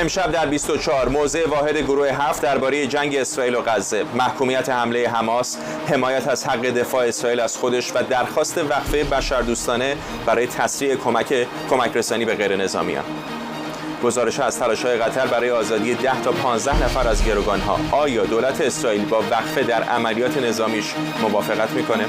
امشب در 24 موضع واحد گروه 7 درباره جنگ اسرائیل و غزه، محکومیت حمله حماس، حمایت از حق دفاع اسرائیل از خودش و درخواست وقفه بشردوستانه برای تسریع کمک رسانی به غیر نظامیان. گزارش از تلاش‌های قطر برای آزادی 10 تا 15 نفر از گروگان‌ها. آیا دولت اسرائیل با وقفه در عملیات نظامیش موافقت میکنه؟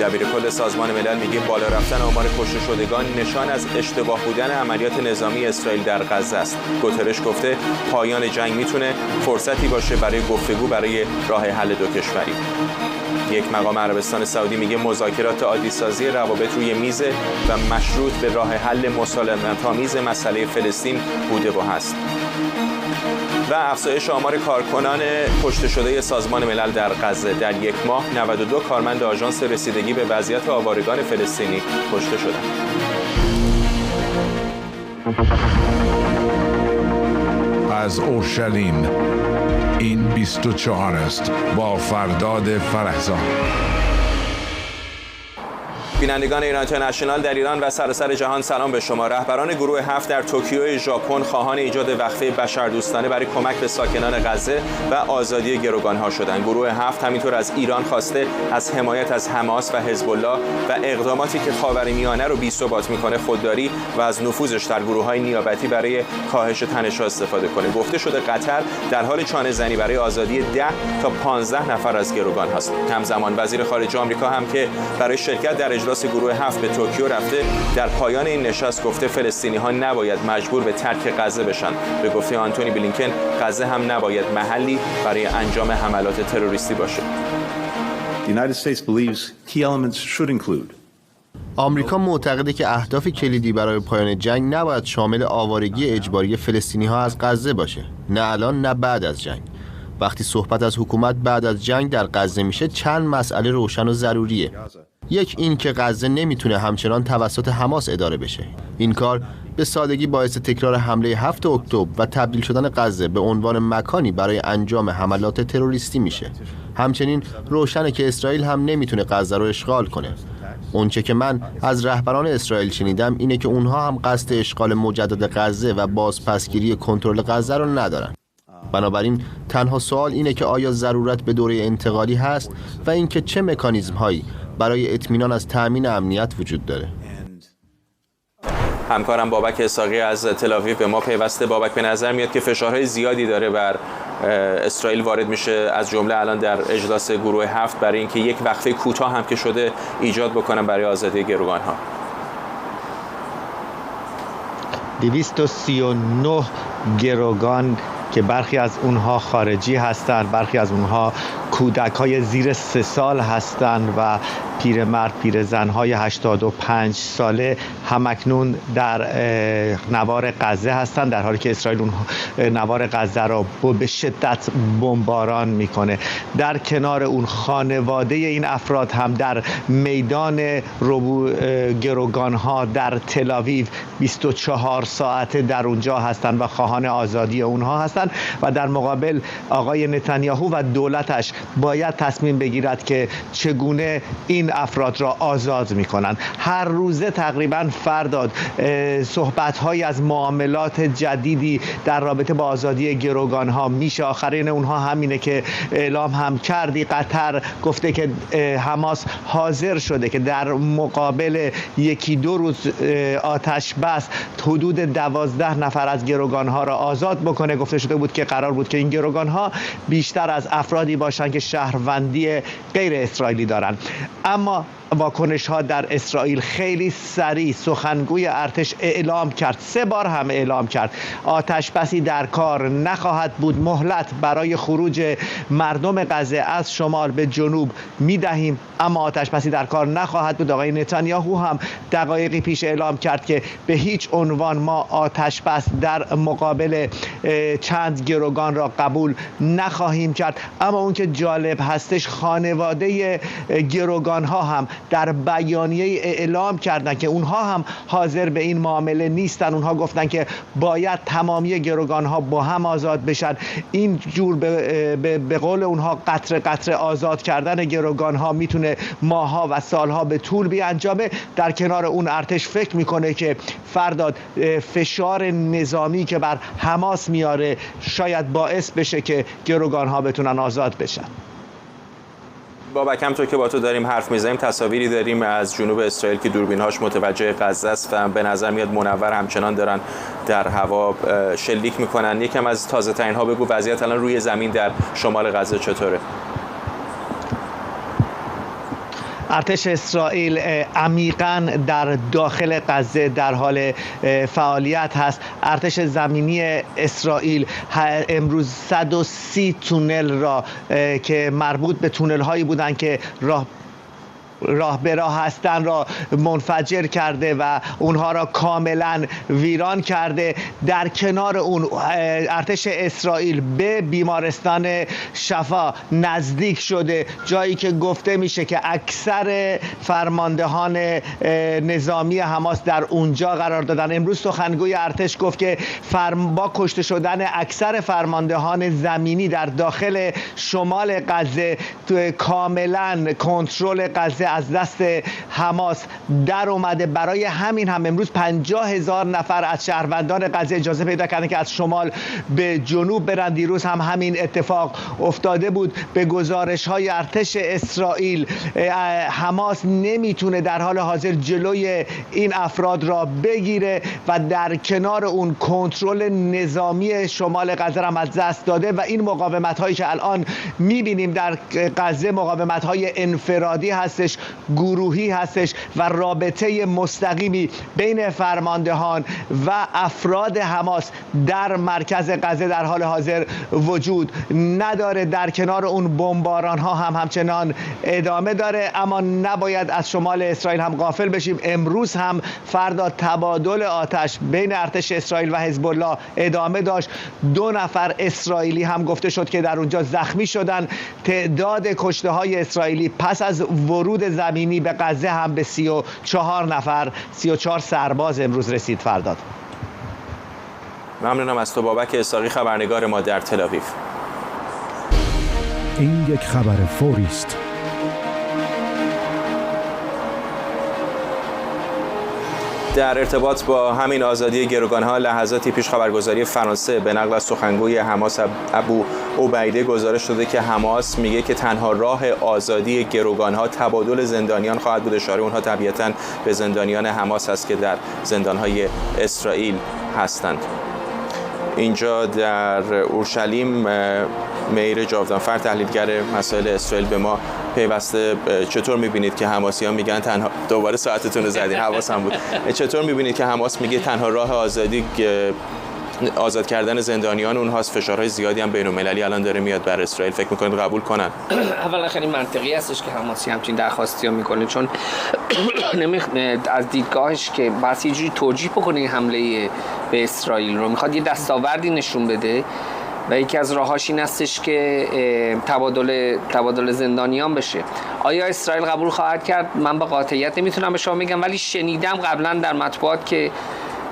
دبیرکل سازمان ملل میگه بالا رفتن آمار کشته شدگان نشان از اشتباه بودن عملیات نظامی اسرائیل در غزه است. گوترش گفته پایان جنگ میتونه فرصتی باشه برای گفتگو برای راه حل دو کشوری. یک مقام عربستان سعودی میگه مذاکرات عادی‌سازی روابط روی میز و مشروط به راه حل مسالمت‌آمیز مسئله فلسطین بوده و هست. و افزایش آمار کارکنان کشته شده سازمان ملل در غزه. در یک ماه 92 کارمند آژانس رسیدگی به وضعیت آوارگان فلسطینی کشته شدند. از اورشلیم این 24 است با فرداد فرهزاد. بینندگان ایران اینترنشنال در ایران و سراسر جهان سلام به شما. رهبران گروه 7 در توکیو ژاپن خواهان ایجاد وقفه بشردوستانه برای کمک به ساکنان غزه و آزادی گروگان‌ها شدند. گروه 7 همینطور از ایران خواسته از حمایت از حماس و حزب الله و اقداماتی که خاورمیانه رو بی‌ثبات می‌کنه خودداری و از نفوذش در گروه‌های نیابتی برای کاهش تنش‌ها استفاده کنه. گفته شده قطر در حال چانه‌زنی برای آزادی 10 تا 15 نفر از گروگان هست. همزمان وزیر خارجه آمریکا هم که برای شرکت در اجلاس گروه 7 به توکیو رفته، در پایان این نشست گفته فلسطینی‌ها نباید مجبور به ترک غزه بشن. به گفته آنتونی بلینکن غزه هم نباید محلی برای انجام حملات تروریستی باشه. The United States believes key elements should include آمریکا معتقده که اهداف کلیدی برای پایان جنگ نباید شامل آوارگی اجباری فلسطینی‌ها از غزه باشه. نه الان نه بعد از جنگ. وقتی صحبت از حکومت بعد از جنگ در غزه میشه چند مسئله روشن و ضروریه. یک این که غزه نمیتونه همچنان توسط حماس اداره بشه. این کار به سادگی باعث تکرار حمله 7 اکتبر و تبدیل شدن غزه به عنوان مکانی برای انجام حملات تروریستی میشه. همچنین روشنه که اسرائیل هم نمیتونه غزه رو اشغال کنه. اونچه که من از رهبران اسرائیل شنیدم اینه که اونها هم قصد اشغال مجدد غزه و بازپسگیری کنترل غزه رو ندارن. بنابراین تنها سوال اینه که آیا ضرورت به دوره انتقالی هست و اینکه چه مکانیزم هایی برای اطمینان از تأمین امنیت وجود داره. همکارم بابک اسحاقی از تل‌آویو به ما پیوسته. بابک، به نظر میاد که فشارهای زیادی داره بر اسرائیل وارد میشه، از جمله الان در اجلاس گروه 7 برای اینکه یک وقفه کوتاه هم که شده ایجاد بکنن برای آزادی گروگان‌ها. 239 گروگان که برخی از اونها خارجی هستند، برخی از اونها کودک‌های زیر 3 سال هستند و پیرمرد پیرزن‌های 85 ساله همکنون در نوار غزه هستند، در حالی که اسرائیل نوار غزه را به شدت بمباران میکنه. در کنار اون خانواده این افراد هم در میدان گروگان‌ها در تل‌آویو 24 ساعته در اونجا هستند و خواهان آزادی اونها هستند و در مقابل آقای نتانیاهو و دولتش باید تصمیم بگیرد که چگونه این افراد را آزاد می‌کنند. هر روزه تقریباً فرداد صحبت‌هایی از معاملات جدیدی در رابطه با آزادی گروگان‌ها میشه. آخرین اونها همینه که اعلام هم کردی قطر گفته که حماس حاضر شده که در مقابل 1-2 روز آتش بس حدود 12 نفر از گروگان‌ها را آزاد بکنه. گفته شده بود که قرار بود که این گروگان‌ها بیشتر از افرادی باشند که شهروندی غیر اسرائیلی دارند. اما واکنش ها در اسرائیل خیلی سریع. سخنگوی ارتش اعلام کرد، 3 بار هم اعلام کرد آتش بسی در کار نخواهد بود. مهلت برای خروج مردم غزه از شمال به جنوب میدهیم اما آتش بسی در کار نخواهد بود. آقای نتانیاهو هم دقایقی پیش اعلام کرد که به هیچ عنوان ما آتش بس در مقابل چند گروگان را قبول نخواهیم کرد. اما اون که جالب هستش خانواده گروگان ها هم در بیانیه اعلام کردن که اونها هم حاضر به این معامله نیستن. اونها گفتن که باید تمامی گروگانها با هم آزاد بشن. این جور به قول اونها قطره قطره آزاد کردن گروگانها میتونه ماهها و سالها به طول بیانجامه. در کنار اون ارتش فکر میکنه که فرداد فشار نظامی که بر حماس میاره شاید باعث بشه که گروگانها بتونن آزاد بشن. بابک، همونطور که با تو داریم حرف میزنیم تصاویری داریم از جنوب اسرائیل که دوربین‌هاش متوجه غزه است و به نظر میاد منور همچنان دارن در هوا شلیک میکنن. یکم از تازه ترین ها بگو، وضعیت الان روی زمین در شمال غزه چطوره؟ ارتش اسرائیل عمیقاً در داخل غزه در حال فعالیت هست. ارتش زمینی اسرائیل امروز 130 تونل را که مربوط به تونل هایی بودند که راه به راه هستن را منفجر کرده و اونها را کاملا ویران کرده. در کنار اون ارتش اسرائیل به بیمارستان شفا نزدیک شده، جایی که گفته میشه که اکثر فرماندهان نظامی حماس در اونجا قرار دادن. امروز سخنگوی ارتش گفت که با کشته شدن اکثر فرماندهان زمینی در داخل شمال غزه کاملا کنترل غزه از دست حماس در اومده. برای همین هم امروز 50,000 نفر از شهروندان غزه اجازه پیدا کردن که از شمال به جنوب برن. دیروز هم همین اتفاق افتاده بود. به گزارش های ارتش اسرائیل حماس نمیتونه در حال حاضر جلوی این افراد را بگیره و در کنار اون کنترل نظامی شمال غزه را از دست داده و این مقاومت هایی که الان میبینیم در غزه مقاومت های انفرادی هستش، گروهی هستش و رابطه مستقیمی بین فرماندهان و افراد حماس در مرکز غزه در حال حاضر وجود نداره. در کنار اون بمباران ها هم همچنان ادامه داره، اما نباید از شمال اسرائیل هم غافل بشیم. امروز هم فردا تبادل آتش بین ارتش اسرائیل و حزب الله ادامه داشت. 2 نفر اسرائیلی هم گفته شد که در اونجا زخمی شدن. تعداد کشته های اسرائیلی پس از ورود زمینی به غزه هم به 34 سرباز امروز رسید. فرداد. ممنونم از تو بابک اسحاقی، خبرنگار ما در تل‌آویو. این یک خبر فوری است. در ارتباط با همین آزادی گروگانها لحظاتی پیش خبرگزاری فرانسه به نقل از سخنگوی حماس ابو عبیده گزارش داده که حماس میگه که تنها راه آزادی گروگانها تبادل زندانیان خواهد بود. اشاره اونها طبیعتاً به زندانیان حماس است که در زندانهای اسرائیل هستند. اینجا در اورشلیم مهیر جاودانفر تحلیلگر مسائل اسرائیل به ما پیوسته. چطور می‌بینید که حماسیان میگن تنها، دوباره ساعتتون رو زدین حواسم بود، چطور می‌بینید که حماس میگه تنها راه آزادی آزاد کردن زندانیان اونهاست؟ فشارهای زیادی هم بین‌المللی الان داره میاد بر اسرائیل. فکر می‌کنید قبول کنن؟ اولا خیلی منطقی هستش که حماسی همچین درخواستی رو میکنه، چون از دیدگاهش که بس یه جوری توجیه بکنه حمله به اسرائیل رو، میخواد یه دستاوردی نشون بده و یکی از راهاش این هستش که تبادل زندانیان بشه. آیا اسرائیل قبول خواهد کرد؟ من به قاطعیت نمیتونم به شما بگم، ولی شنیدم قبلا در مطبوعات که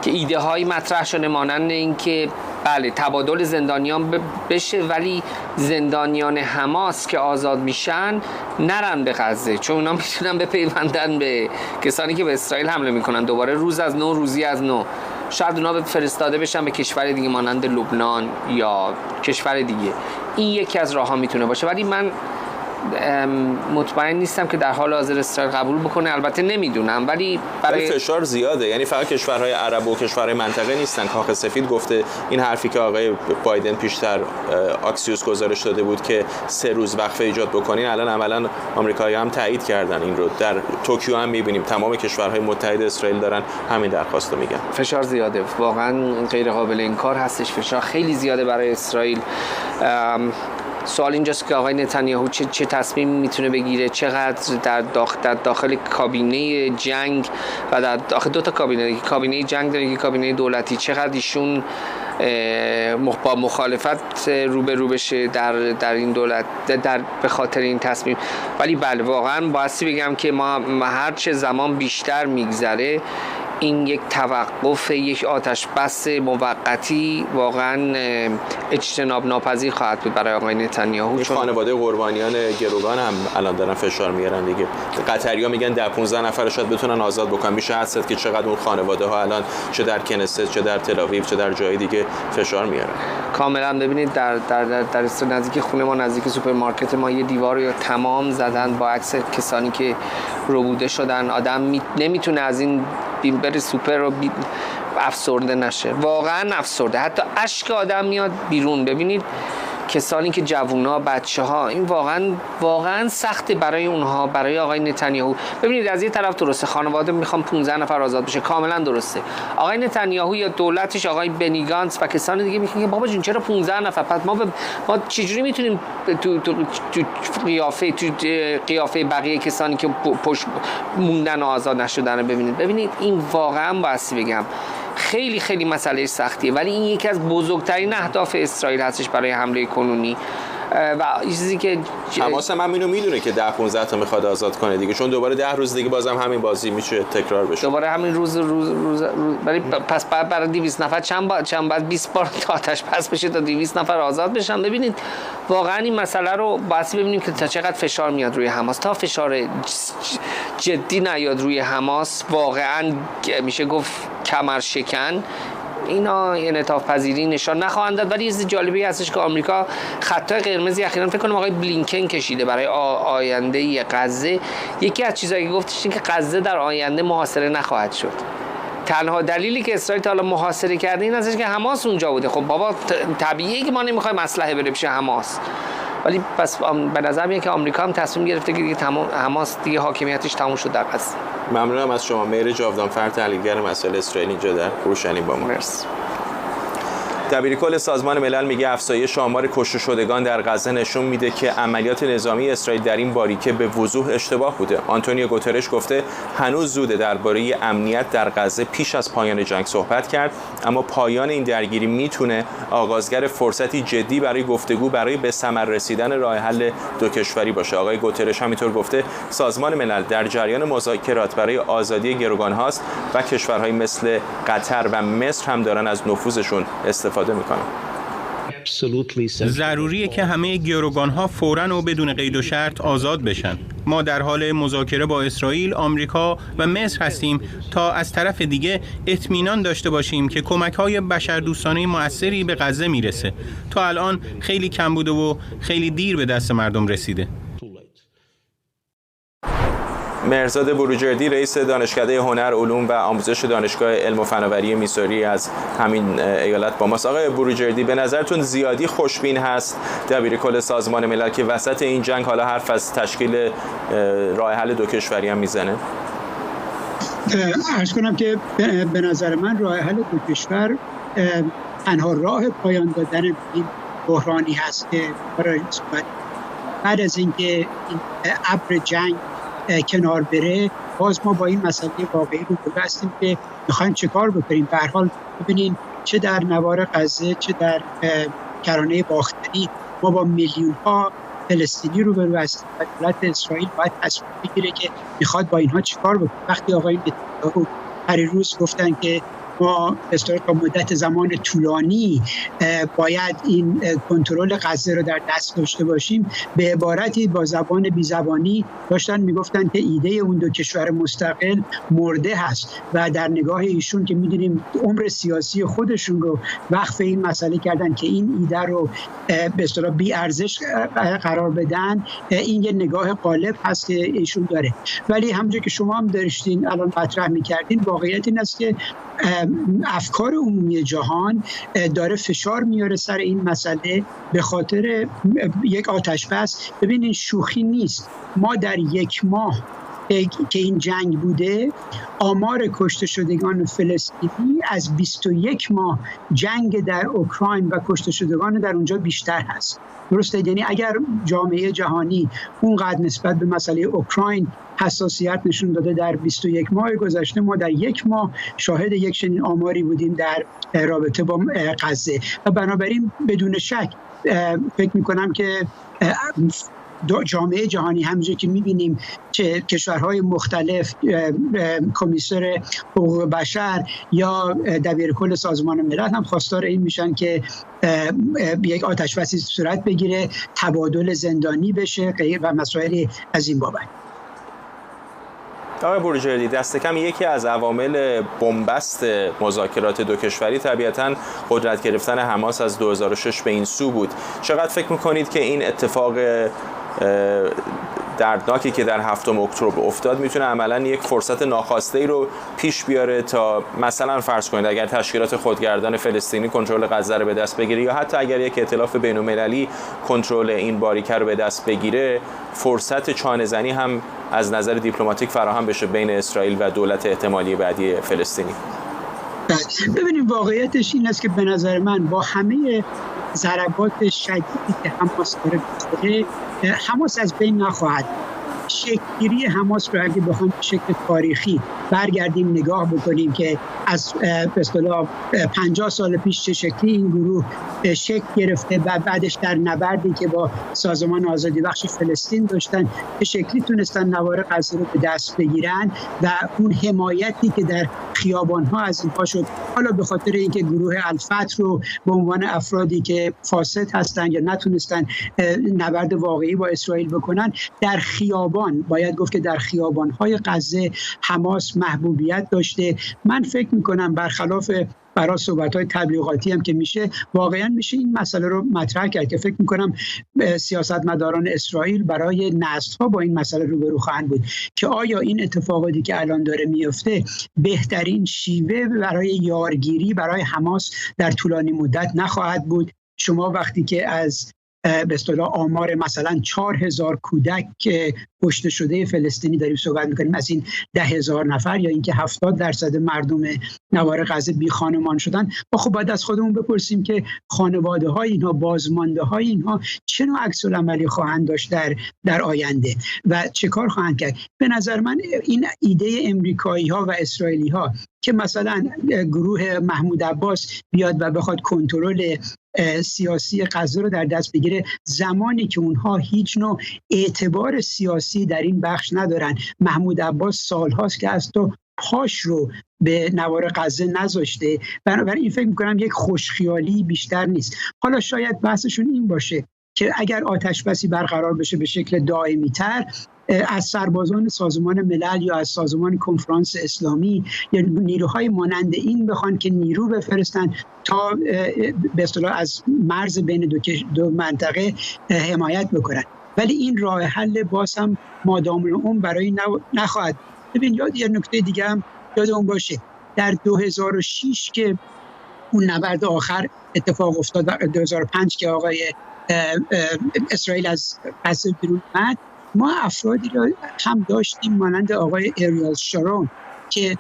ایده هایی مطرح شده مانند این که بله تبادل زندانیان بشه، ولی زندانیان حماس که آزاد میشن نرن به غزه، چون اونا میتونن بپیوندن به کسانی که به اسرائیل حمله میکنن، دوباره روز از نو روزی از نو. شاید اونا فرستاده بشن به کشور دیگه مانند لبنان یا کشور دیگه. این یکی از راه‌ها میتونه باشه، ولی من مطمئن نیستم که در حال حاضر اسرائیل قبول بکنه. البته نمیدونم، ولی برای فشار زیاده. یعنی فقط کشورهای عرب و کشورهای منطقه نیستن. کاخ سفید گفته این حرفی که آقای بایدن پیشتر آکسیوس گزارش داده بود که 3 روز وقفه ایجاد بکنین، الان عملاً آمریکایی‌ها هم تایید کردن این رو. در توکیو هم می‌بینیم تمام کشورهای متحد اسرائیل دارن همین درخواست رو میگن. فشار زیاده، واقعا غیر قابل انکار هستش. فشار خیلی زیاده برای اسرائیل. سوال اینجاست که آقای نتانیاهو چه تصمیمی میتونه بگیره، چقدر در داخل کابینه جنگ و در داخل 2 تا کابینه جنگ داره که کابینه دولتی، چقدر ایشون با مخالفت روبرو بشه در این دولت به خاطر این تصمیم. ولی بله واقعا بایستی بگم که ما هر چه زمان بیشتر میگذره این یک توقف، یک آتش بس موقتی واقعا اجتناب ناپذیر خواهد بود برای آقای نتانیاهو. چون خانواده قربانیان گروگان هم الان دارن فشار میارن دیگه. قطری‌ها میگن 10-15 نفر شاید بتونن آزاد بکنن. میشه حدس زد که چقدر اون خانواده ها الان چه در کنست، چه در تل‌آویو، چه در جای دیگه فشار میارن. کاملا ببینید در نزدیک خونه ما، نزدیک سوپرمارکت ما یه دیوار رو تمام زدن با عکس کسانی که ربوده شدن. آدم نمیتونه از این بره سوپر رو افسرده نشه، واقعا افسرده. حتی اشک آدم میاد بیرون. ببینید کسانی که جوونا، بچه‌ها، این واقعا سخته برای اونها، برای آقای نتانیاهو. ببینید از یه طرف درسته خانواده میخوان 15 نفر آزاد بشه، کاملا درسته. آقای نتانیاهو یا دولتش، آقای بنی گانتز و کسان دیگه میگن بابا جون چرا 15 نفر؟ پس ما چجوری میتونیم تو قیافه بقیه کسانی که پشت موندن و آزاد نشدن ببینید این واقعا بایستی بگم خیلی خیلی مسئله سختیه، ولی این یکی از بزرگترین اهداف اسرائیل هستش برای حمله کنونی. و چیزی که حماس هم اینو میدونه که 10-15 تا میخواد آزاد کنه دیگه، چون دوباره 10 روز دیگه بازم همین بازی میشه تکرار بشه. دوباره همین روز پس برای 200 نفر چند بعد 20 بار آتش بس بشه تا 200 نفر آزاد بشن. ببینید واقعا این مسئله رو باید ببینیم که تا چقدر فشار میاد روی حماس. تا فشار جدی نیاد روی حماس، واقعا میشه گفت کمر شکن، اینا انعطاف پذیری نشان نخواهند داد. ولی چیز جالبی هستش که آمریکا خطای قرمزی اخیراً فکر کنم آقای بلینکن کشیده برای آینده غزه. یکی از چیزایی که گفتش این که غزه در آینده محاصره نخواهد شد. تنها دلیلی که اسرائیل تا حالا محاصره کرده این هستش که حماس اونجا بوده. خب بابا طبیعیه که ما نمیخوایم اسلحه بره پیش حماس، ولی پس به نظر میاد که آمریکا هم تصمیم گرفته که دیگه حماس دیگه حاکمیتش تموم شد در غزه. ممنونم از شما مهر جاودانفر، تحلیلگر مسائل اسرائیل اینجا در اورشلیم با ما. مرسی. دبیرکل سازمان ملل میگه افزایش آمار کشته شدگان در غزه نشون میده که عملیات نظامی اسرائیل در این باریکه به وضوح اشتباه بوده. آنتونیو گوترش گفته هنوز زوده درباره امنیت در غزه پیش از پایان جنگ صحبت کرد، اما پایان این درگیری میتونه آغازگر فرصتی جدی برای گفتگو برای به ثمر رسیدن راه حل دو کشوری باشه. آقای گوترش همینطور گفته سازمان ملل در جریان مذاکرات برای آزادی گروگان هاست و کشورهای مثل قطر و مصر هم دارن از نفوذشون استفاده میکنن. ضروریه که همه گروگان‌ها فوراً و بدون قید و شرط آزاد بشن. ما در حال مذاکره با اسرائیل، آمریکا و مصر هستیم تا از طرف دیگه اطمینان داشته باشیم که کمک‌های بشردوستانه مؤثری به غزه میرسه. تا الان خیلی کم بوده و خیلی دیر به دست مردم رسیده. مهرزاد بروجردی رئیس دانشکده هنر، علوم و آموزش دانشگاه علم و فناوری میسوری از همین ایالت با ماست. آقای بروجردی به نظرتون زیادی خوشبین هست دبیرکل سازمان ملل که وسط این جنگ حالا حرف از تشکیل راه حل دو کشوری هم میزنه؟ عرض کنم که به نظر من راه حل دو کشور تنها راه پایان دادن این بحرانی هست که بعد از اینکه این ابر جنگ کنار بره، باز ما با این مسئله واقعی رو هستیم که میخوایم چه کار بکنیم. به هر حال ببینین چه در نوار غزه چه در کرانه باختری ما با میلیون ها فلسطینی رو هستیم و دولت اسرائیل باید تصمیم بگیره که میخواد با اینها چه کار بکنه. وقتی آقای نتانیاهو پریروز گفتن که ما تا مدت زمان طولانی باید این کنترل غزه رو در دست داشته باشیم، به عبارتی با زبان بیزبانی داشتن میگفتن که ایده اون دو کشور مستقل مرده هست و در نگاه ایشون که میدونیم عمر سیاسی خودشون رو وقف این مسئله کردن که این ایده رو به اصطلاح بی ارزش قرار بدن. این یه نگاه غالب هست که ایشون داره، ولی همونجور که شما هم داشتین الان مطرح میکردین، واقعیت این است که افکار عمومی جهان داره فشار میاره سر این مسئله به خاطر یک آتش بس. ببینین شوخی نیست، ما در یک ماه که این جنگ بوده، آمار کشته شدگان فلسطینی از 21 ماه جنگ در اوکراین و کشته شدگان در اونجا بیشتر هست. درسته؟ یعنی اگر جامعه جهانی اونقدر نسبت به مسئله اوکراین حساسیت نشون داده در 21 ماه گذشته، ما در یک ماه شاهد یک چنین آماری بودیم در رابطه با غزه و بنابراین بدون شک فکر می‌کنم که جامعه جهانی همونجور که می‌بینیم که کشورهای مختلف، کمیسر حقوق بشر یا دبیرکل سازمان ملل هم خواستار این میشن که یک آتش‌بسی صورت بگیره، تبادل زندانی بشه و مسائلی از این بابت. آقای بروجردی، دست کم یکی از عوامل بنبست مذاکرات دو کشوری طبیعتاً قدرت گرفتن حماس از 2006 به این سو بود. چقدر فکر می‌کنید که این اتفاق دردناکی که در 7 اکتبر افتاد میتونه عملاً یک فرصت ناخواسته رو پیش بیاره تا مثلا فرض کنید اگر تشکیلات خودگردان فلسطینی کنترل غزه رو به دست بگیره یا حتی اگر یک ائتلاف بین‌المللی کنترل این باریکه رو به دست بگیره، فرصت چانه‌زنی هم از نظر دیپلماتیک فراهم بشه بین اسرائیل و دولت احتمالی بعدی فلسطینی؟ ببینیم واقعیتش این است که به نظر من با همه ضربات شدیدی که حماس داره می‌زنه، حماس از بین نخواهد. شکل‌گیری حماس رو اگه بخوام به شکل تاریخی برگردیم نگاه بکنیم که از به اصطلاح 50 سال پیش چه شکلی این گروه شکل گرفته و بعدش در نبردی که با سازمان آزادی بخش فلسطین داشتن به شکلی تونستن نوار غزه رو به دست بگیرن و اون حمایتی که در خیابان‌ها از اینها شد، حالا به خاطر اینکه گروه الفتح رو به عنوان افرادی که فاسد هستن یا نتونستن نبرد واقعی با اسرائیل بکنن، در خیابان باید گفت که در خیابان‌های غزه حماس محبوبیت داشته. من فکر می‌کنم برخلاف برای صحبت‌های تبلیغاتی هم که میشه، واقعا میشه این مسئله رو مطرح کرد که فکر می‌کنم سیاستمداران اسرائیل برای نسل‌ها با این مسئله روبرو خواهند بود که آیا این اتفاقاتی که الان داره میفته بهترین شیوه برای یارگیری برای حماس در طولانی مدت نخواهد بود. شما وقتی که از به اصطلاح آمار مثلا 4000 کودک کشته شده فلسطینی داریم صحبت میکنیم، از این 10,000 نفر یا اینکه 70% مردم نوار غزه بی خانمان شدن، ما خب باید از خودمون بپرسیم که خانواده های اینها، بازمانده های اینها چه نوع عکس العملی خواهند داشت در آینده و چه کار خواهند کرد. به نظر من این ایده امریکایی ها و اسرائیلی ها که مثلا گروه محمود عباس بیاد و بخواد کنترل سیاسی غزه رو در دست بگیره، زمانی که اونها هیچ نوع اعتبار سیاسی در این بخش ندارن. محمود عباس سالهاست که از تو پاش رو به نوار غزه نذاشته، بنابراین فکر میکنم یک خوشخیالی بیشتر نیست. حالا شاید بحثشون این باشه که اگر آتش بسی برقرار بشه به شکل دائمی تر، از سربازان سازمان ملل یا از سازمان کنفرانس اسلامی یا نیروهای مانند این بخوان که نیرو بفرستن تا به اصطلاح از مرز بین دو منطقه حمایت بکنن، ولی این راه حل باز هم مادام العمر برای نخواهد. ببین یه نکته دیگه هم یادمون باشه، در 2006 که اون نبرد آخر اتفاق افتاد، 2005 که آقای اسرائیل از غزه بیرون اومد، ما افرادی را هم داشتیم مانند آقای اریال شارون که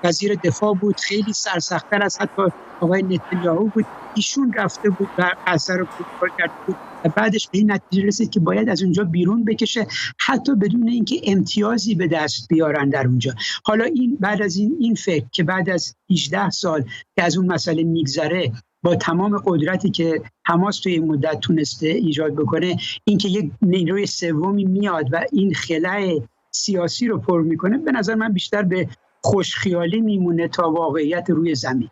وزیر دفاع بود، خیلی سرسخت‌تر از حتی آقای نتانیاهو بود. ایشون رفته بود و غزه رو کنترل کرده بود و بعدش به این نتیجه رسید که باید از اونجا بیرون بکشه، حتی بدون اینکه امتیازی به دست بیارن در اونجا. حالا این بعد از این فکر که بعد از 18 سال که از اون مسئله میگذره، با تمام قدرتی که حماس توی این مدت تونسته ایجاد بکنه، اینکه یک نیروی سومی میاد و این خلأ سیاسی رو پر میکنه، به نظر من بیشتر به خوشخیالی میمونه تا واقعیت روی زمین.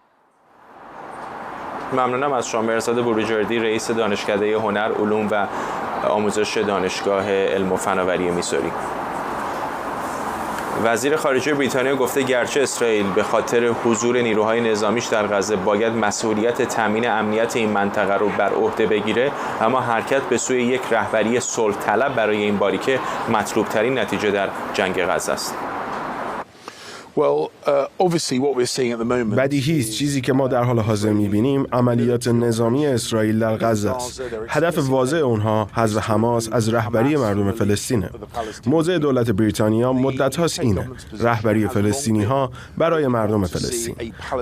ممنونم از شما مهرزاد بروجردی، رئیس دانشکده هنر، علوم و آموزش دانشگاه علم و فناوری میسوری. وزیر خارجه بریتانیا گفته گرچه اسرائیل به خاطر حضور نیروهای نظامیش در غزه باید مسئولیت تامین امنیت این منطقه رو بر عهده بگیره، اما حرکت به سوی یک رهبری صلح طلب برای این باریکه مطلوب ترین نتیجه در جنگ غزه است. بدیهی است چیزی که ما در حال حاضر می‌بینیم عملیات نظامی اسرائیل در غزه است. هدف واضح اونها حذف حماس از رهبری مردم فلسطینه. موضع دولت بریتانیا مدت‌هاست اینه: رهبری فلسطینی‌ها برای مردم فلسطین.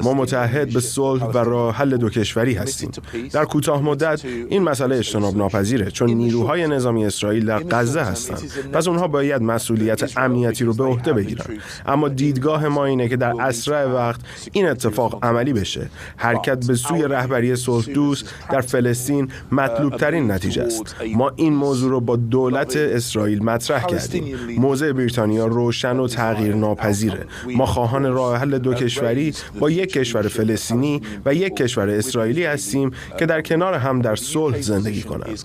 ما متعهد به صلح و راه حل دو کشوری هستیم. در کوتاه مدت این مسئله اجتناب ناپذیره، چون نیروهای نظامی اسرائیل در غزه هستند. پس اونها باید مسئولیت امنیتی رو به عهده بگیرن. اما دیدگاه ما اینه که در اسرع وقت این اتفاق عملی بشه. حرکت به سوی رهبری صلح دوست در فلسطین مطلوب ترین نتیجه است. ما این موضوع رو با دولت اسرائیل مطرح کردیم. موضع بریتانیا روشن و تغییر ناپذیره. ما خواهان راه حل دو کشوری با یک کشور فلسطینی و یک کشور اسرائیلی هستیم که در کنار هم در صلح زندگی کنند.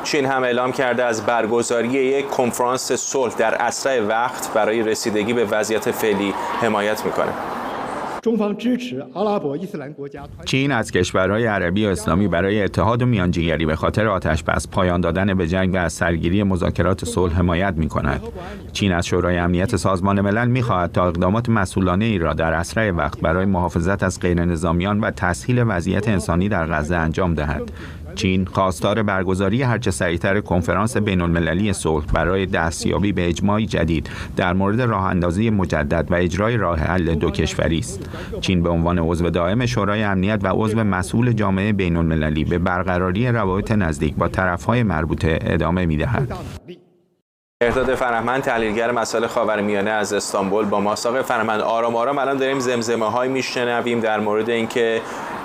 چین هم اعلام کرده از برگزاری یک کنفرانس صلح در اسرع وقت برای رسیدگی به وضعیت فعلی حمایت میکنه. چین از کشورهای عربی و اسلامی برای اتحاد و میانجیگری به خاطر آتش‌بس، پایان دادن به جنگ و از سرگیری مذاکرات صلح حمایت می‌کند. چین از شورای امنیت سازمان ملل می‌خواهد تا اقدامات مسئولانه‌ای را در اسرع وقت برای محافظت از غیرنظامیان و تسهیل وضعیت انسانی در غزه انجام دهد. چین خواستار برگزاری هرچه سریعتر کنفرانس بین‌المللی صلح برای دستیابی به اجماعی جدید در مورد راه‌اندازی مجدد و اجرای راه حل دو کشوری است. چین به عنوان عضو دائم شورای امنیت و عضو مسئول جامعه بین‌المللی به برقراری روابط نزدیک با طرف‌های مربوطه ادامه می‌دهد. ارداد فرهمند، تحلیلگر مسائل خاورمیانه از استانبول با ما. آقای فرهمند، آرام آرام الان داریم زمزمه‌های میشنویم در مورد اینکه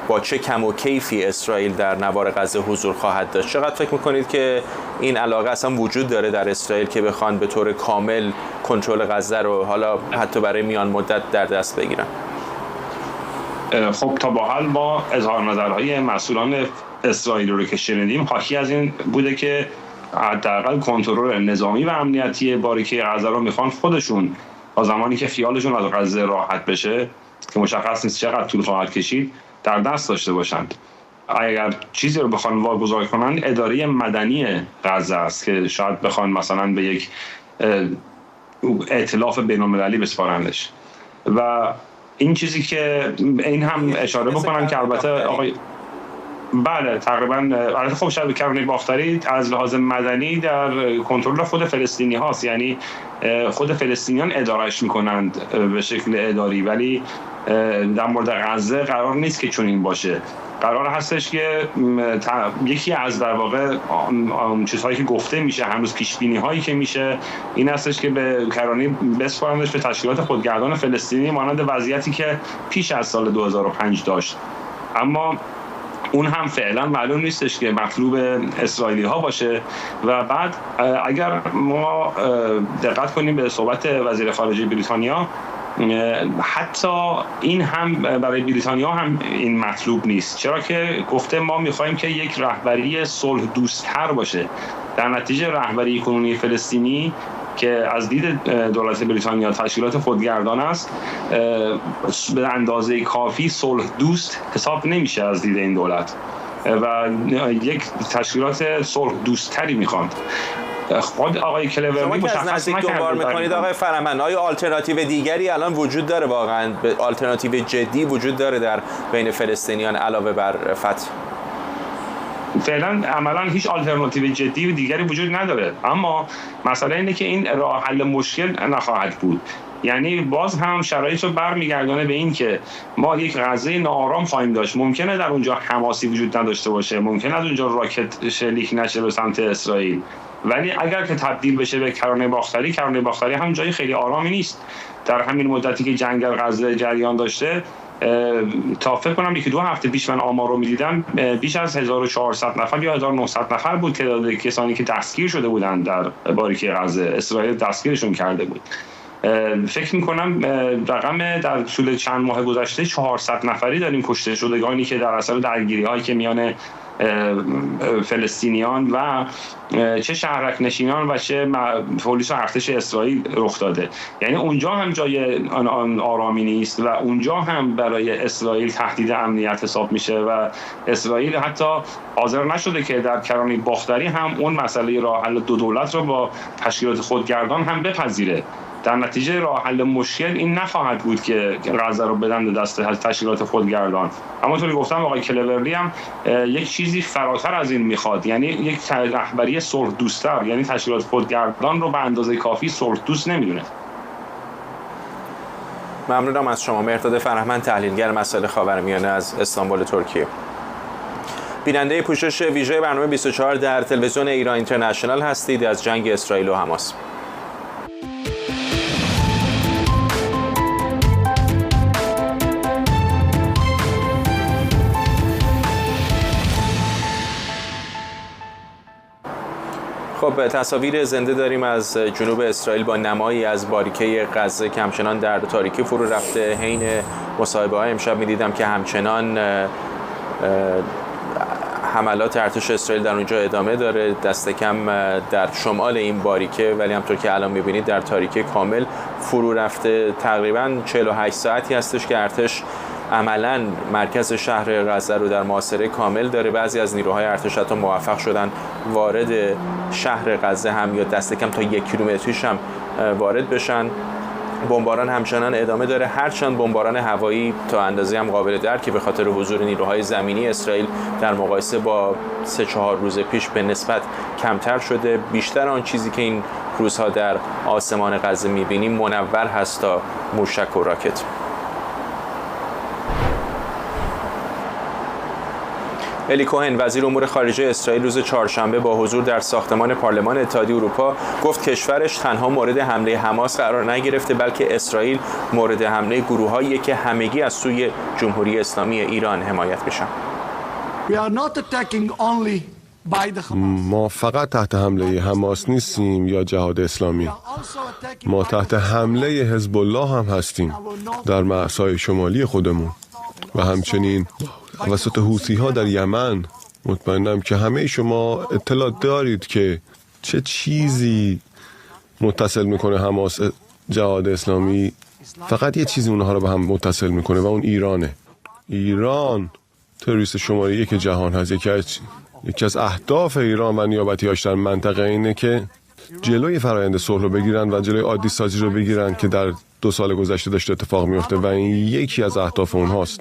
با چه کم و کیفی اسرائیل در نوار غزه حضور خواهد داشت. چقدر فکر میکنید که این علاقه اصلا وجود داره در اسرائیل که بخوان به طور کامل کنترل غزه رو حالا حتی برای میان مدت در دست بگیرن؟ خب تا به حال ما اظهار نظرهای مسئولان اسرائیل رو که شنیدیم حاکی از این بوده که حداقل کنترل نظامی و امنیتی باریکه غزه رو میخوان خودشون تا زمانی که خیالشون از غزه راحت بشه که مشخص نیست چقدر طول خواهد کشید در دست داشته باشند. اگر چیزی رو بخوان واگذار کنن اداره مدنی غزه است که شاید بخوان مثلا به یک ائتلاف بین‌المللی بسپارنش. و این چیزی که این هم اشاره بکنم که البته آقای بله تقریبا البته خب شبیه کرانه باختری از لحاظ مدنی در کنترل خود فلسطینی هاست، یعنی خود فلسطینیان ادارهش میکنند به شکل اداری، ولی در مورد غزه قرار نیست که چنین باشه. قرار هستش که یکی از در واقع چیزهایی که گفته میشه، هنوز پیشبینی هایی که میشه این هستش که به کرانه بسپارندش به تشکیلات خودگردان فلسطینی مانند وضعیتی که پیش از سال 2005 داشت. اما اون هم فعلا معلوم نیستش که مطلوب اسرائیلی ها باشه. و بعد اگر ما دقت کنیم به صحبت وزیر خارجه بریتانیا، حتی این هم برای بریتانیا هم این مطلوب نیست، چرا که گفته ما میخوایم که یک رهبری صلح دوست‌تر باشه. در نتیجه رهبری کنونی فلسطینی که از دید دولت بریتانیا تشکیلات خودگردان است به اندازه کافی صلح دوست حساب نمیشه از دید این دولت و یک تشکیلات صلح دوست‌تری میخواند. خود آقای کلورمی مشخص نکرده. میکنید آقای فرهمند، آیا آلترناتیو دیگری الان وجود داره؟ واقعا آلترناتیو جدی وجود داره در بین فلسطینیان علاوه بر فتح؟ فعلا عملا هیچ آلترناتیو جدی و دیگری وجود نداره، اما مسئله اینه که این راه حل مشکل نخواهد بود. یعنی باز هم شرایط رو برمیگردونه به این که ما یک غزه ناآرام خواهیم داشت. ممکنه در اونجا حماسی وجود نداشته باشه، ممکنه از اونجا راکت شلیک نشه به سمت اسرائیل، ولی اگر که تبدیل بشه به کرانه باختری هم جای خیلی آرامی نیست. در همین مدتی که جنگ غزه جریان داشته تا فکر کنم 1-2 هفته پیش من آمار رو می‌دیدم بیش از 1400 نفر یا 1900 نفر بود تعداد کسانی که دستگیر شده بودند در باریکه غزه. اسرائیل دستگیرشون کرده بود. فکر می‌کنم رقم در طول چند ماه گذشته 400 نفری داریم کشته شدگانی که در اثر درگیری‌هایی که میان فلسطینیان و چه شهرک نشینان و چه پلیس و ارتش اسرائیل رخ داده. یعنی اونجا هم جای آن آرامی نیست و اونجا هم برای اسرائیل تهدید امنیت حساب میشه و اسرائیل حتی حاضر نشده که در کرانه باختری هم اون مسئله راه حل دو دولت رو با تشکیلات خودگردان هم بپذیره. در نتیجه راه حل مشکل این نخواهد بود که غزه رو بدن به دست تشکیلات خودگردان. اما طوری گفتم آقای کلورلی هم یک چیزی فراتر از این میخواد، یعنی یک رهبری صلح دوست‌تر، یعنی تشکیلات خودگردان رو به اندازه کافی صلح دوست نمیدونه. ممنونم از شما. مهرداد فرهمند، تحلیلگر مسائل خاورمیانه از استانبول ترکیه. بیننده پوشش ویژه برنامه 24 در تلویزیون ایران اینترنشنال هستید از جنگ اسرائیل و حماس. خب تصاویر زنده داریم از جنوب اسرائیل با نمایی از باریکه غزه که همچنان در تاریکی فرو رفته. حین مصاحبه‌های امشب می‌دیدم که همچنان حملات ارتش اسرائیل در اونجا ادامه داره، دست کم در شمال این باریکه، ولی همطور که الان می‌بینید در تاریکی کامل فرو رفته. تقریباً 48 ساعتی هستش که ارتش عملاً مرکز شهر غزه رو در محاصره کامل داره. بعضی از نیروهای ارتش حتی موفق شدن وارد شهر غزه هم یا دست کم تا 1 کیلومتریش هم وارد بشن. بمباران همچنان ادامه داره، هرچند بمباران هوایی تا اندازه هم قابل درکی به خاطر حضور نیروهای زمینی اسرائیل در مقایسه با 3-4 روز پیش به نسبت کمتر شده. بیشتر آن چیزی که این روزها در آسمان غزه می‌بینیم منور هست تا موشک و راکت. الی کوهن، وزیر امور خارجه اسرائیل، روز چهارشنبه با حضور در ساختمان پارلمان اتحادیه اروپا گفت کشورش تنها مورد حمله حماس قرار نگرفته، بلکه اسرائیل مورد حمله گروه‌هایی که همگی از سوی جمهوری اسلامی ایران حمایت میشن. ما فقط تحت حمله حماس نیستیم یا جهاد اسلامی، ما تحت حمله حزب الله هم هستیم در مرزهای شمالی خودمون و همچنین توسط حوثی‌ها در یمن. مطمئنم که همه شما اطلاع دارید که چه چیزی متصل میکنه حماس جهاد اسلامی. فقط یه چیزی اونها رو به هم متصل میکنه و اون ایرانه. ایران تروریست شماره 1 جهان هست. یکی از اهداف ایران و نیابتی‌هاش در منطقه اینه که جلوی فرآیند صلح رو بگیرن و جلوی عادی سازی رو بگیرن که در 2 سال گذشته داشته اتفاق میفته و این یکی از اهداف اونهاست.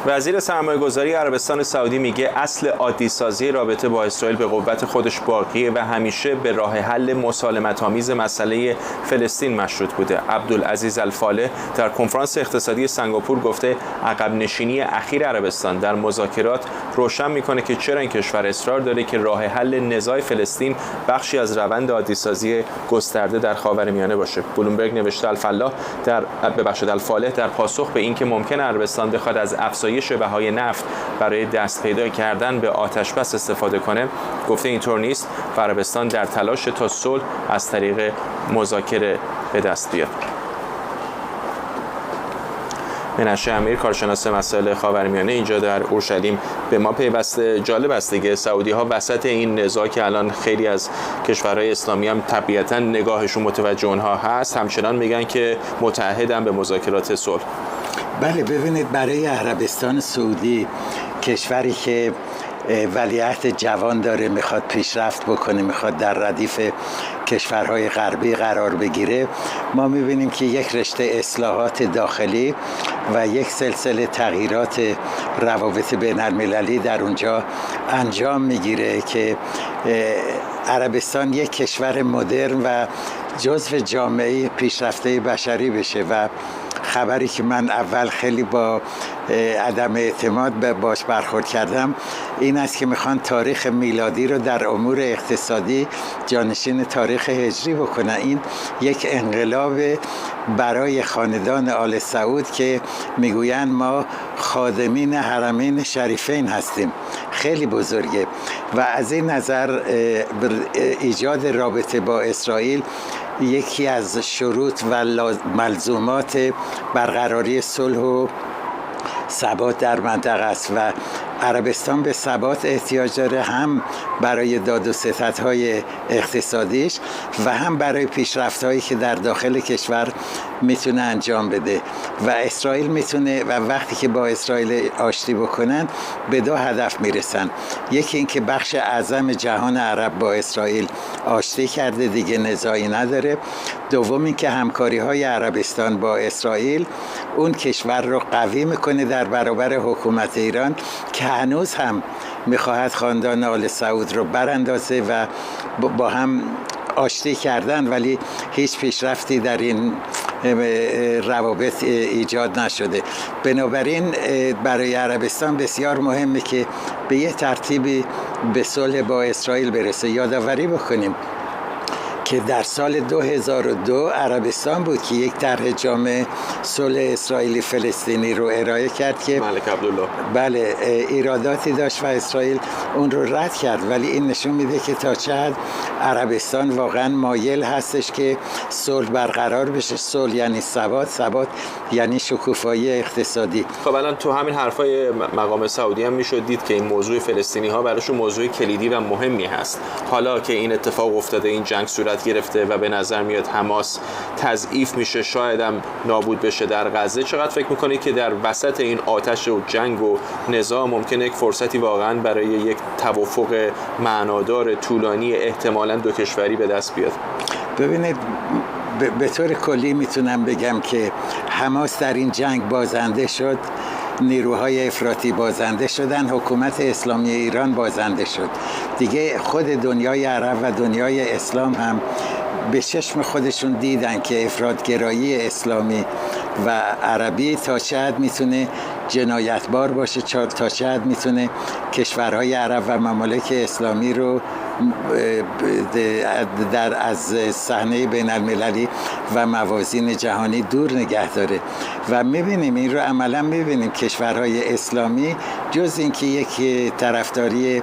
وزیر سرمایه‌گذاری عربستان سعودی میگه اصل عادی سازی رابطه با اسرائیل به قوت خودش باقیه و همیشه به راه حل مسالمت‌آمیز مسئله فلسطین مشروط بوده. عبدالعزیز الفالح در کنفرانس اقتصادی سنگاپور گفته عقب نشینی اخیر عربستان در مذاکرات روشن میکنه که چرا این کشور اصرار داره که راه حل نزاع فلسطین بخشی از روند عادی سازی گسترده در خاورمیانه باشه. بلومبرگ نوشته الفالح در پاسخ به اینکه ممکن عربستان بخواد از افزایش بهای نفت برای دست پیدا کردن به آتشبس استفاده کنه، گفته اینطور نیست و عربستان در تلاش تا صلح از طریق مذاکره به دست بیاد. منشه امیر، کارشناس مسائل خاورمیانه اینجا در اورشلیم، به ما پیوسته. جالب است دیگه سعودی‌ها وسط این نزاع که الان خیلی از کشورهای اسلامی هم طبیعتاً نگاهشون متوجه اونها هست، همچنان میگن که متعهدن به مذاکرات صلح. بله، ببینید برای عربستان سعودی، کشوری که ولیعهد جوان داره، میخواد پیشرفت بکنه، میخواد در ردیف کشورهای غربی قرار بگیره، ما میبینیم که یک رشته اصلاحات داخلی و یک سلسله تغییرات روابط بین المللی در اونجا انجام میگیره که عربستان یک کشور مدرن و جزو جامعه پیشرفته بشری بشه. و خبری که من اول خیلی با عدم اعتماد باش برخورد کردم این است که میخوان تاریخ میلادی رو در امور اقتصادی جانشین تاریخ هجری بکنن. این یک انقلاب برای خاندان آل سعود که میگویند ما خادمین حرمین شریفین هستیم، خیلی بزرگه. و از این نظر ایجاد رابطه با اسرائیل یکی از شروط و ملزومات برقراری صلح و ثبات در منطقه است و عربستان به ثبات احتیاج داره، هم برای داد و ستدهای اقتصادیش و هم برای پیشرفت‌هایی که در داخل کشور میتونه انجام بده و اسرائیل میتونه، و وقتی که با اسرائیل آشتی بکنن به دو هدف میرسن. یکی اینکه بخش اعظم جهان عرب با اسرائیل آشتی کرده، دیگه نزاعی نداره. دوم اینکه همکاری های عربستان با اسرائیل اون کشور رو قوی میکنه در برابر حکومت ایران که هنوز هم میخواهد خاندان آل سعود رو براندازه و با هم آشتی کردن، ولی هیچ پیشرفتی در این روابط ایجاد نشده. بنابراین برای عربستان بسیار مهمه که به یه ترتیبی به صلح با اسرائیل برسه. یادآوری بکنیم که در سال 2002 عربستان بود که یک طرح جامع صلح اسرائیلی فلسطینی رو ارائه کرد که ملک عبدالله بله ایراداتی داشت و اسرائیل اون رو رد کرد، ولی این نشون میده که تا چه حد عربستان واقعا مایل هستش که صلح برقرار بشه. صلح یعنی ثبات یعنی شکوفایی اقتصادی. خب الان تو همین حرفای مقام سعودی هم میشد دید که این موضوع فلسطینی ها براشون موضوع کلیدی و مهمی هست. حالا که این اتفاق افتاده، این جنگ صورت گرفته و به نظر میاد حماس تضعیف میشه، شاید هم نابود بشه در غزه، چقدر فکر میکنید که در وسط این آتش و جنگ و نزاع ممکنه یک فرصتی واقعا برای یک توافق معنادار طولانی احتمالاً دو کشوری به دست بیاد؟ ببینید به طور کلی میتونم بگم که حماس در این جنگ بازنده شد، نیروهای افراطی بازنده شدن، حکومت اسلامی ایران بازنده شد. دیگه خود دنیای عرب و دنیای اسلام هم به چشم خودشون دیدن که افراطگرایی اسلامی و عربی تا چه حد میتونه جنایتبار باشه، تا چه حد میتونه کشورهای عرب و ممالک اسلامی رو از صحنه بین المللی و موازین جهانی دور نگه داره. و میبینیم این رو عملا میبینیم کشورهای اسلامی جز اینکه یک طرفداری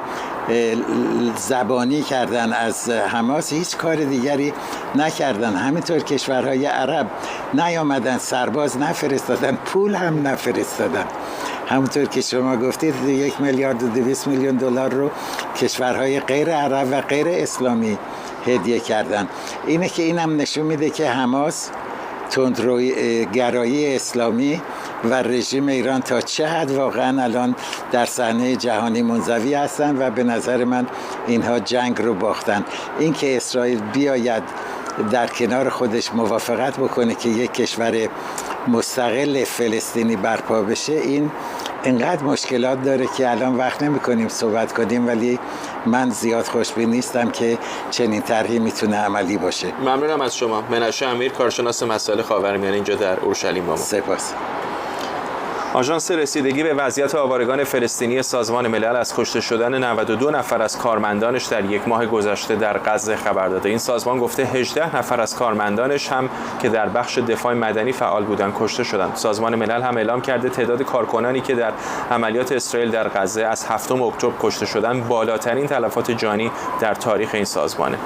زبانی کردن از حماس هیچ کار دیگری نکردن. همینطور کشورهای عرب نیامدن، سرباز نفرستادن، پول هم نفرستادن. همونطور که شما گفتید 1 میلیارد و 200 میلیون دلار رو کشورهای غیر عرب و غیر اسلامی هدیه کردن. اینه که اینم نشون میده که حماس، تندروگرایی اسلامی و رژیم ایران تا چه حد واقعا الان در صحنه جهانی منزوی هستن و به نظر من اینها جنگ رو باختن. این که اسرائیل بیاید در کنار خودش موافقت بکنه که یک کشور مستقل فلسطینی برپا بشه، این اینقدر مشکلات داره که الان وقت نمی کنیم صحبت کنیم، ولی من زیاد خوشبین نیستم که چنین طرحی میتونه عملی باشه. ممنونم از شما. منشه امیر، کارشناس مسائل خاورمیانه اینجا در اورشلیم با ما. سپاس. آژانس رسیدگی به وضعیت آوارگان فلسطینی سازمان ملل از کشته شدن 92 نفر از کارمندانش در یک ماه گذشته در غزه خبر داده. این سازمان گفته 18 نفر از کارمندانش هم که در بخش دفاع مدنی فعال بودند کشته شدند. سازمان ملل هم اعلام کرده تعداد کارکنانی که در عملیات اسرائیل در غزه از 7 اکتبر کشته شدند بالاترین تلفات جانی در تاریخ این سازمانه.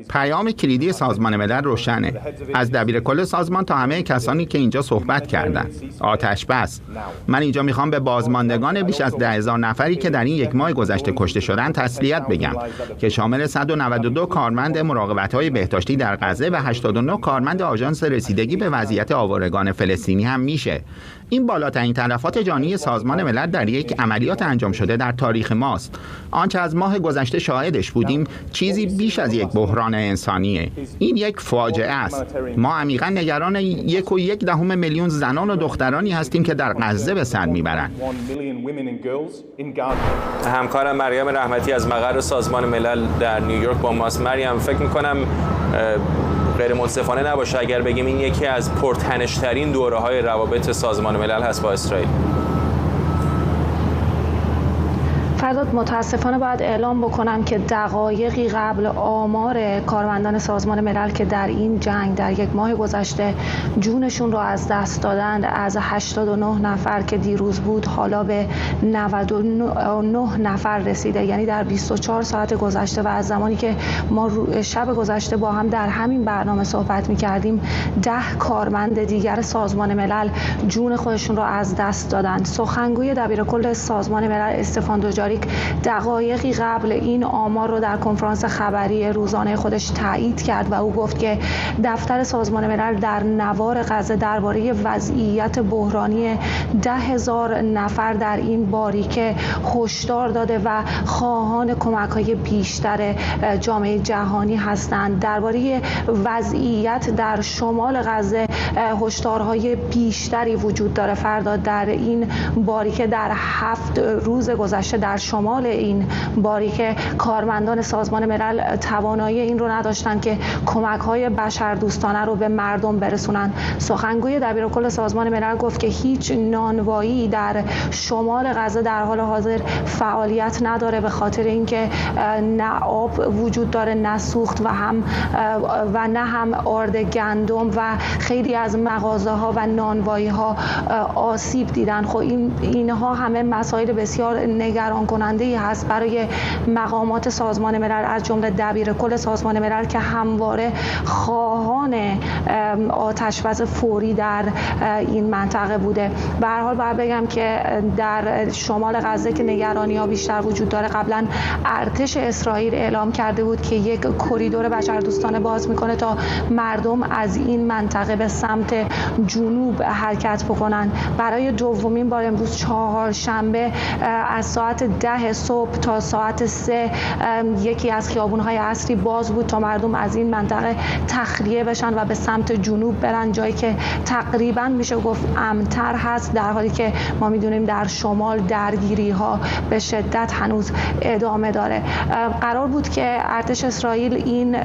پیام کلیدی سازمان ملل روشنه، از دبیر کل سازمان تا همه کسانی که اینجا صحبت کردند. آتش بس. من اینجا میخوام به بازماندگان بیش از 10,000 نفری که در این یک ماه گذشته کشته شدن تسلیت بگم که شامل 192 کارمند مراقبت‌های بهداشتی در غزه و 89 کارمند آژانس رسیدگی به وضعیت آوارگان فلسطینی هم میشه. این بالاترین تلفات جانی سازمان ملل در یک عملیات انجام شده در تاریخ ماست. آنچه از ماه گذشته شاهدش بودیم چیزی بیش از یک بحران انسانیه. این یک فاجعه است. ما عمیقا نگران 1.1 میلیون زنان و دخترانی هستیم که در غزه به سر میبرند. همکارم مریم رحمتی از مقر سازمان ملل در نیویورک با ماست. مریم، فکر میکنم غیر منصفانه نباشه اگر بگیم این یکی از پرتنش‌ترین دوره‌های روابط سازمان ملل هست با اسرائیل. فرداد، متاسفانه باید اعلام بکنم که دقایقی قبل آمار کارمندان سازمان ملل که در این جنگ در یک ماه گذشته جونشون رو از دست دادند، از 89 نفر که دیروز بود حالا به 99 نفر رسیده. یعنی در 24 ساعت گذشته و از زمانی که ما شب گذشته با هم در همین برنامه صحبت می‌کردیم 10 کارمند دیگر سازمان ملل جون خودشون رو از دست دادند. سخنگوی دبیرکل سازمان ملل استفان دوجاری دوزاریک دقایقی قبل این آمار رو در کنفرانس خبری روزانه خودش تایید کرد و او گفت که دفتر سازمان ملل در نوار غزه درباره وضعیت بحرانی 10,000 نفر در این باریکه هشدار داده و خواهان کمک‌های بیشتر جامعه جهانی هستند. درباره وضعیت در شمال غزه هشدارهای بیشتری وجود داره. فردا در این باریکه در 7 روز گذشته در شمال این باریکه کارمندان سازمان ملل توانایی این رو نداشتن که کمک‌های بشردوستانه رو به مردم برسونن. سخنگوی دبیرکل سازمان ملل گفت که هیچ نانوایی در شمال غزه در حال حاضر فعالیت نداره به خاطر اینکه نه آب وجود داره، نه سوخت و نه هم آرد گندم و خیلی از مغازه‌ها و نانوایی‌ها آسیب دیدن. خب اینها همه مسائل بسیار نگران کننده‌ای هست برای مقامات سازمان ملل از جمله دبیرکل سازمان ملل که همواره خواهان آتش‌بس فوری در این منطقه بوده. به هر حال باید بگم که در شمال غزه که نگرانی‌ها بیشتر وجود داره، قبلا ارتش اسرائیل اعلام کرده بود که یک کریدور بشردوستانه باز میکنه تا مردم از این منطقه به سمت جنوب حرکت بکنن. برای دومین بار امروز چهارشنبه از ساعت 10 صبح تا ساعت 3 یکی از خیابون‌های اصلی باز بود تا مردم از این منطقه تخلیه بشن و به سمت جنوب برن، جایی که تقریبا میشه گفت امن‌تر هست، در حالی که ما میدونیم در شمال درگیری‌ها به شدت هنوز ادامه داره. قرار بود که ارتش اسرائیل این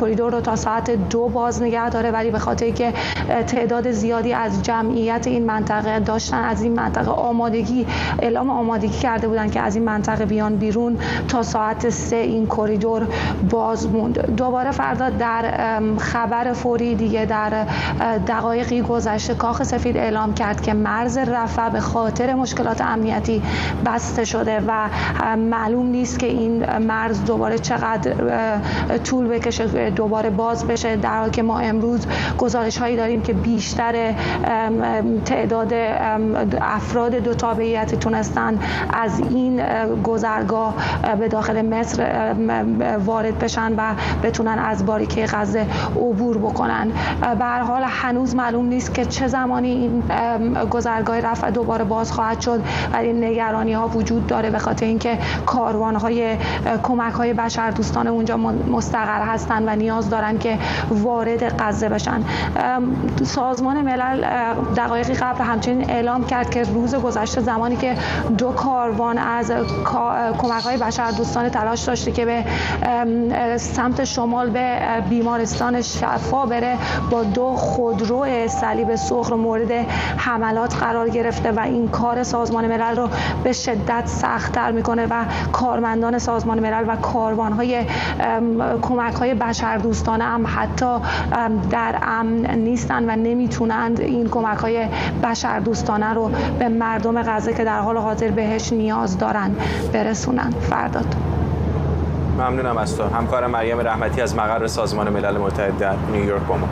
کریدور رو تا ساعت 2 باز نگه داره، ولی به خاطر که تعداد زیادی از جمعیت این منطقه داشتن از این منطقه اعلام آمادگی کرده بودن که از این منطقه بیان بیرون، تا ساعت 3 این کریدور باز موند. دوباره فردا در خبر فوری دیگه در دقایقی گذشته کاخ سفید اعلام کرد که مرز رفح به خاطر مشکلات امنیتی بسته شده و معلوم نیست که این مرز دوباره چقدر طول بکشه دوباره باز بشه، در حالی که ما امروز گزارش هایی داریم که بیشتر تعداد افراد دو تابعیت تونستن از این گذرگاه به داخل مصر وارد بشن و بتونن از باریکه غزه عبور بکنن. به هر حال هنوز معلوم نیست که چه زمانی این گذرگاه رفح دوباره باز خواهد شد، ولی نگرانی ها وجود داره به خاطر اینکه کاروان‌های کمک‌های بشردوستانه اونجا مستقر هستن و نیاز دارن که وارد غزه بشن. سازمان ملل دقایقی قبل همچنین اعلام کرد که روز گذشته زمانی که 2 کاروان از کمک‌های بشردوستانه تلاش داشته که به سمت شمال به بیمارستان شفا بره، با 2 خودرو صلیب سرخ مورد حملات قرار گرفته و این کار سازمان ملل رو به شدت سخت‌تر میکنه و کارمندان سازمان ملل و کاروان‌های کمک‌های بشردوستانه هم حتی در امن نیستن و نمیتونند این کمک‌های بشردوستانه رو به مردم غزه که در حال حاضر بهش نیاز دارن برسونن. فرداد. ممنونم از تو. همکار مریم رحمتی از مقر سازمان ملل متحد در نیویورک با ما.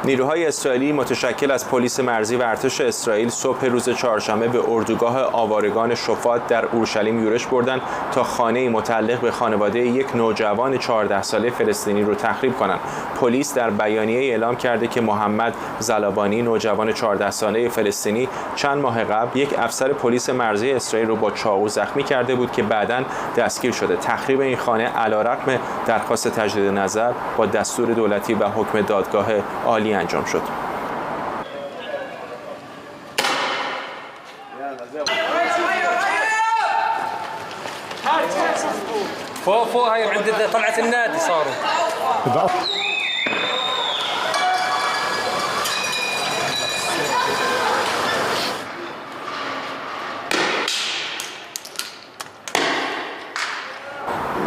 نیروهای اسرائیلی متشکل از پلیس مرزی و ارتش اسرائیل صبح روز چهارشنبه به اردوگاه آوارگان شفات در اورشلیم یورش بردند تا خانه‌ای متعلق به خانواده یک نوجوان 14 ساله فلسطینی رو تخریب کنند. پلیس در بیانیه اعلام کرده که محمد زلابانی نوجوان 14 ساله فلسطینی چند ماه قبل یک افسر پلیس مرزی اسرائیل رو با چاقو زخمی کرده بود که بعداً دستگیر شده. تخریب این خانه علیرغم درخواست تجدید نظر با دستور دولتی و حکم دادگاه عالی انجام شد. فوق هاي عند طلعت النادي صاروا.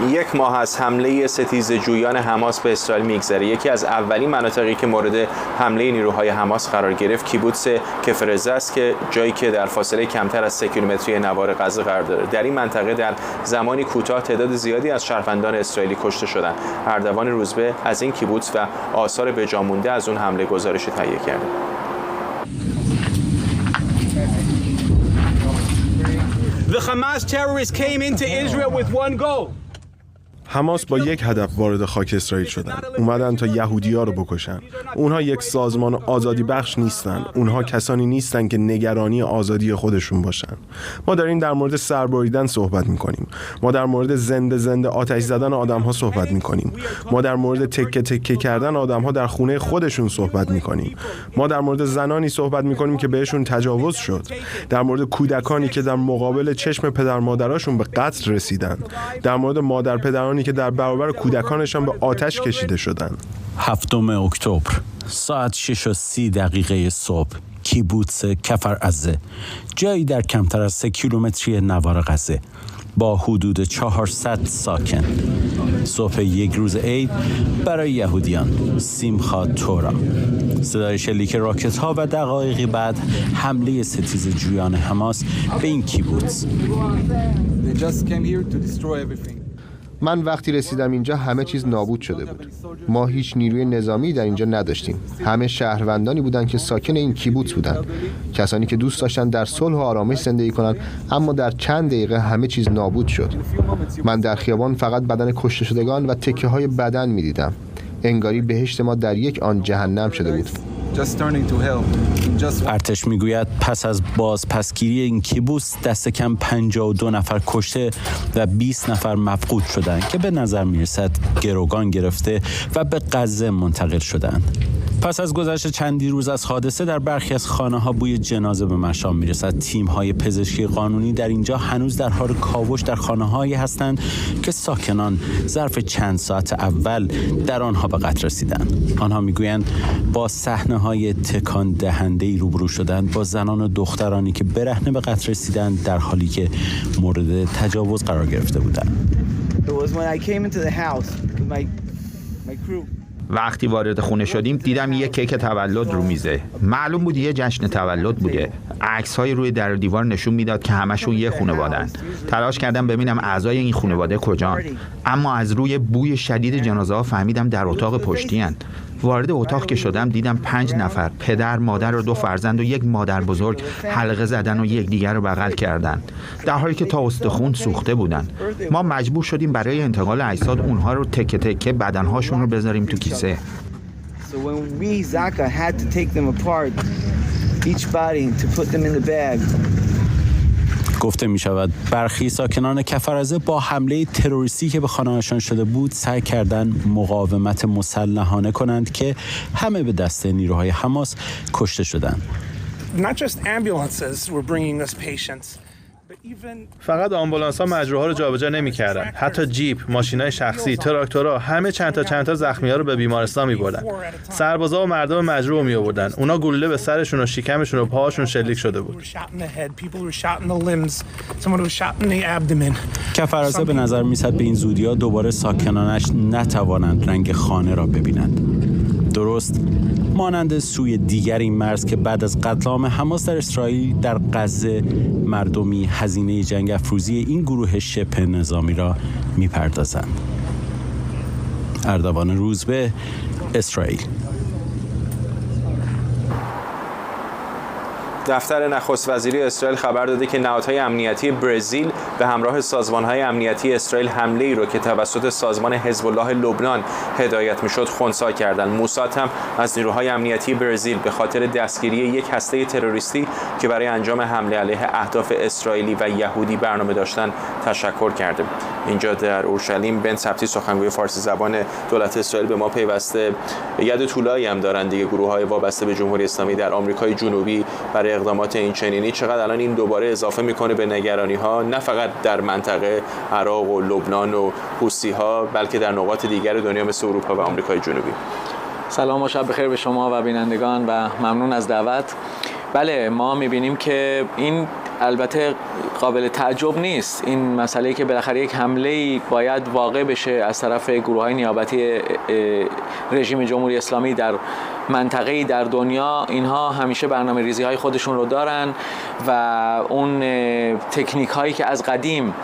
یک ماه از حمله ستیزجویان حماس به اسرائیل میگذره. یکی از اولین مناطقی که مورد حمله نیروهای حماس قرار گرفت کیبوتس کفر عزه است که جایی که در فاصله کمتر از 3 کیلومتری نوار غزه قرار داره. در این منطقه در زمانی کوتاه تعداد زیادی از شهروندان اسرائیلی کشته شدند. اردوان روزبه از این کیبوتس و آثار بجا مونده از اون حمله گزارشی تهیه کرده. The Hamas terrorists came into Israel with one goal. حماس با یک هدف وارد خاک اسرائیل شدن. اومدن تا یهودی‌ها رو بکشن. اونها یک سازمان آزادی بخش نیستن. اونها کسانی نیستن که نگرانی آزادی خودشون باشن. ما داریم در مورد سربریدن صحبت می‌کنیم. ما در مورد زنده آتش زدن آدم‌ها صحبت می‌کنیم. ما در مورد تکه تکه کردن آدم‌ها در خونه خودشون صحبت می‌کنیم. ما در مورد زنانی صحبت می‌کنیم که بهشون تجاوز شد. در مورد کودکانی که در مقابل چشم پدر مادراشون به قتل رسیدن. در مورد مادر پدرانی که در برابر کودکانشان به آتش کشیده شدند. 7 اکتبر ساعت 6:30 صبح کیبوتس کفر عزه، جایی در کمتر از 3 کیلومتری نوار غزه با حدود 400 ساکن. صبح یک روز عید برای یهودیان، سیمخا تورا. صدای شلیک راکت ها و دقایقی بعد حمله ستیزجویان حماس به این کیبوتس. من وقتی رسیدم اینجا همه چیز نابود شده بود. ما هیچ نیروی نظامی در اینجا نداشتیم. همه شهروندانی بودند که ساکن این کیبوتس بودند. کسانی که دوست داشتن در صلح و آرامش زندگی کنند، اما در چند دقیقه همه چیز نابود شد. من در خیابان فقط بدن کشته شدگان و تکه های بدن می‌دیدم. انگاری بهشت ما در یک آن جهنم شده بود. ارتش میگوید پس از بازپسگیری این کیبوتس دست کم 52 نفر کشته و 20 نفر مفقود شدند که به نظر میرسد گروگان گرفته و به غزه منتقل شدند. پس از گذشت چندی روز از حادثه در برخی از خانه‌ها بوی جنازه به مشام میرسد. تیم‌های پزشکی قانونی در اینجا هنوز در حال کاوش در خانه‌هایی هستند که ساکنان ظرف چند ساعت اول در آنها به قتل رسیدند. آنها میگویند با صحنه‌های تکان دهنده‌ای روبرو شدند، با زنان و دخترانی که برهنه به قتل رسیدند در حالی که مورد تجاوز قرار گرفته بودند. وقتی وارد خونه شدیم دیدم یک کیک تولد رو میزه. معلوم بود یه جشن تولد بوده. عکس‌های روی در و دیوار نشون میداد که همشون یه خانواده‌ان. تلاش کردم ببینم اعضای این خانواده کجان، اما از روی بوی شدید جنازه‌ها فهمیدم در اتاق پشتی‌ان. وارد اتاق که شدم دیدم 5 نفر، پدر، مادر و 2 فرزند و یک مادر بزرگ حلقه زدن و یکدیگر رو بغل کردن، در حالی که تا استخوان سوخته بودن. ما مجبور شدیم برای انتقال اجساد اونها رو تکه تکه بدنهاشون رو بذاریم تو کیسه. گفته می شود برخی ساکنان کفر عزه با حمله تروریستی که به خانه‌هاشان شده بود سعی کردند مقاومت مسلحانه کنند که همه به دست نیروهای حماس کشته شدند. فقط آمبولانس‌ها مجروح‌ها رو جابجا نمی‌کردن. حتی جیپ، ماشین‌های شخصی، تراکتورها، همه چند تا زخمی‌ها رو به بیمارستان می‌بردن. سربازا و مردم مجروح می‌آوردن. اونا گلوله به سرشون و شکمشون و پاهاشون شلیک شده بود. کفر عزه به نظر می‌رسد به این زودی‌ها دوباره ساکنانش نتوانند رنگ خانه را ببینند. درست مانند سوی دیگر این مرز که بعد از قتل عام حماس در اسرائیل در غزه مردمی هزینه جنگ افروزی این گروه شبه نظامی را می‌پردازند. اردوان روزبه، اسرائیل. دفتر نخست وزیری اسرائیل خبر داده که نهادهای امنیتی برزیل به همراه سازمان‌های امنیتی اسرائیل حمله‌ای را که توسط سازمان حزب الله لبنان هدایت می‌شد خنثی کردند. موساد هم از نیروهای امنیتی برزیل به خاطر دستگیری یک هسته تروریستی که برای انجام حمله علیه اهداف اسرائیلی و یهودی برنامه داشتند تشکر کرده. اینجا در اورشلیم بن سبتی سخنگوی فارسی زبان دولت اسرائیل به ما پیوسته ید طولایی هم دارن دیگه. گروه‌های وابسته به جمهوری اسلامی در آمریکای جنوبی برای اقدامات این چنینی چقدر الان این دوباره اضافه میکنه به نگرانی‌ها، نه فقط در منطقه عراق و لبنان و حوثی‌ها بلکه در نقاط دیگر دنیا مثل اروپا و آمریکای جنوبی. سلام و شب بخیر به شما و بینندگان و ممنون از دعوت. بله، ما می‌بینیم که این البته قابل تعجب نیست. این مسئله که بالاخره یک حمله‌ای باید واقع بشه از طرف گروه‌های نیابتی رژیم جمهوری اسلامی در منطقه‌ای در دنیا، اینها همیشه برنامه‌ریزی‌های خودشون رو دارن و اون تکنیک‌هایی که از قدیم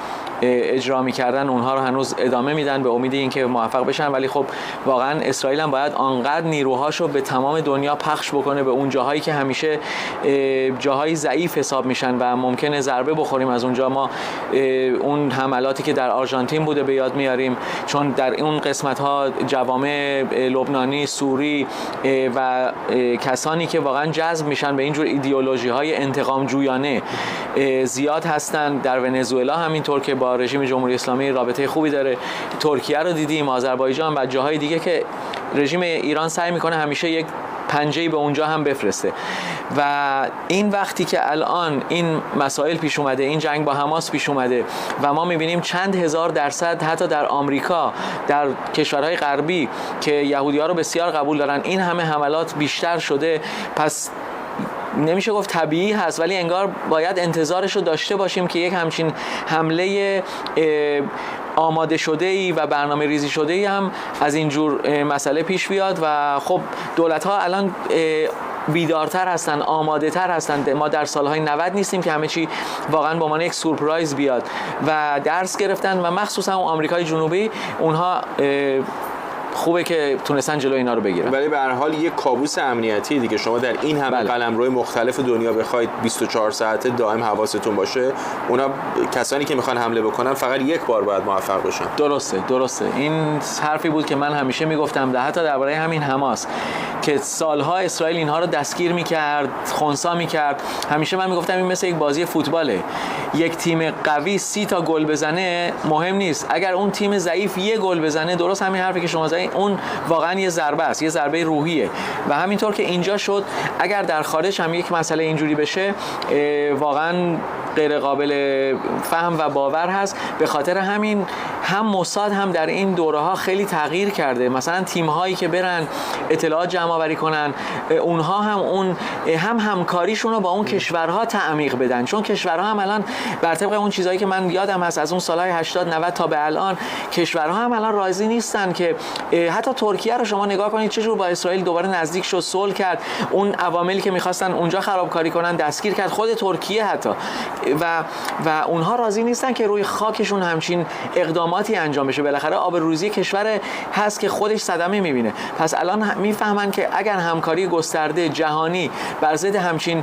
اجرا می‌کردن اونها رو هنوز ادامه میدن به امید اینکه موفق بشن. ولی خب واقعا اسرائیل هم باید آنقدر نیروهاشو به تمام دنیا پخش بکنه به اون جاهایی که همیشه جاهای ضعیف حساب میشن و ممکنه ضربه بخوریم از اونجا. ما اون حملاتی که در آرژانتین بوده به یاد میاریم، چون در اون قسمت‌ها جوامع لبنانی، سوری و کسانی که واقعا جذب میشن به اینجور ایدئولوژی‌های انتقام جویانه زیاد هستن. در ونزوئلا همینطور که با رژیم جمهوری اسلامی رابطه خوبی داره. ترکیه رو دیدیم، آذربایجان و جاهای دیگه که رژیم ایران سعی میکنه همیشه یک پنجه‌ای به اونجا هم بفرسته. و این وقتی که الان این مسائل پیش اومده، این جنگ با حماس پیش اومده و ما میبینیم چند هزار درصد حتی در آمریکا، در کشورهای غربی که یهودی‌ها رو بسیار قبول دارن، این همه حملات بیشتر شده، پس نمیشه گفت طبیعی هست، ولی انگار باید انتظارش رو داشته باشیم که یک همچین حمله آماده شده‌ای و برنامه ریزی شده‌ای هم از اینجور مسئله پیش بیاد. و خب دولت‌ها الان بیدارتر هستن، آماده تر هستن. ما در سالهای 90 نیستیم که همه چی واقعا به عنوان یک سورپرایز بیاد و درس گرفتن و مخصوصا آمریکای جنوبی اونها خوبه که تونستن جلو اینا رو بگیرن. ولی به هر حال یک کابوس امنیتی دیگه. شما در این همه قلمروی مختلف دنیا بخواید 24 ساعته دائم حواستون باشه، اونا کسانی که میخوان حمله بکنن فقط یک بار باید موفق بشن. درسته. این حرفی بود که من همیشه میگفتم، حتی درباره همین حماس که سالها اسرائیل اینها رو دستگیر میکرد، خنثی میکرد. همیشه من میگفتم این مثل یک بازی فوتباله. یک تیم قوی 30 تا گل بزنه مهم نیست، اگر اون تیم ضعیف یه گل بزنه، درست همین حرفی که شما زدید، اون واقعا یه ضربه است، یه ضربه روحیه. و همینطور که اینجا شد، اگر در خارج هم یک مسئله اینجوری بشه واقعا غیر قابل فهم و باور هست. به خاطر همین هم موساد هم در این دوره‌ها خیلی تغییر کرده. مثلا تیم‌هایی که برن اطلاعات جمع آوری کنن، اونها هم اون همکاریشون رو با اون کشورها تعمیق بدن، چون کشورها هم الان بر طبق اون چیزایی که من یادم هست از اون سالهای 80 90 تا به الان، کشورها هم الان راضی نیستن که حتی ترکیه رو شما نگاه کنید چجور با اسرائیل دوباره نزدیک شد، صلح کرد، اون عواملی که می‌خواستن اونجا خرابکاری کنن دستگیر کرد، خود ترکیه حتی. و اونها راضی نیستن که روی خاکشون همچین اقداماتی انجام بشه. بالاخره آبروریزی کشور هست که خودش صدمه می‌بینه. پس الان میفهمن که اگر همکاری گسترده جهانی بر ضد همچین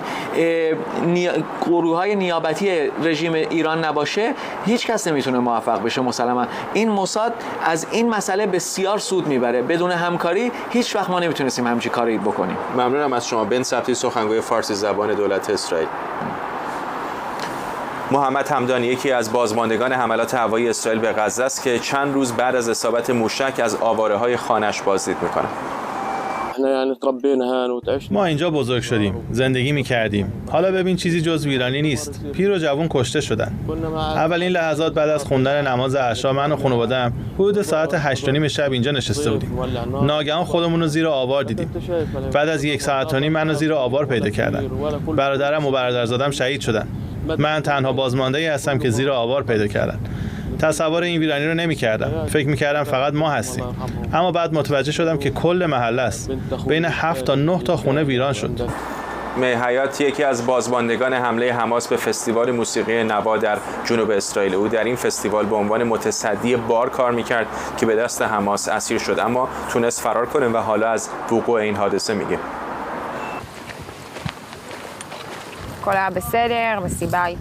گروه‌های نیابتی رژیم ایران نباشه، هیچ کس نمیتونه موفق بشه. مسلماً این موساد از این مسئله بسیار سود میبره. بدون همکاری هیچ وقت ما نمیتونستیم همچین کاری بکنیم. ممنونم از شما. بن سبتی، سخنگوی فارسی زبان دولت اسرائیل. محمد حمدانی یکی از بازماندگان حملات هوایی اسرائیل به غزه است که چند روز بعد از اصابت موشک از آواره‌های خانه‌اش بازدید می‌کند. ما اینجا بزرگ شدیم، زندگی می‌کردیم. حالا ببین چیزی جز ویرانی نیست. پیر و جوان کشته شدن. اولین لحظات بعد از خوندن نماز عشا، من و خانواده‌ام حدود ساعت 8:30 شب اینجا نشسته بودیم. ناگهان خودمون رو زیر آوار دیدیم. بعد از 1 ساعت و نیم منو زیر آوار پیدا کردن. برادرم و برادرزادم شهید شدن. من تنها بازمانده‌ای هستم که زیر آوار پیدا کردن. تصور این ویرانی رو نمی‌کردم. فکر می‌کردم فقط ما هستیم. اما بعد متوجه شدم که کل محله است. بین 7 تا 9 تا خونه ویران شد. حیات یکی از بازماندگان حمله حماس به فستیوال موسیقی نوا در جنوب اسرائیل. او در این فستیوال به عنوان متصدی بار کار می‌کرد که به دست حماس اسیر شد، اما تونست فرار کنه و حالا از وقوع این حادثه میگه.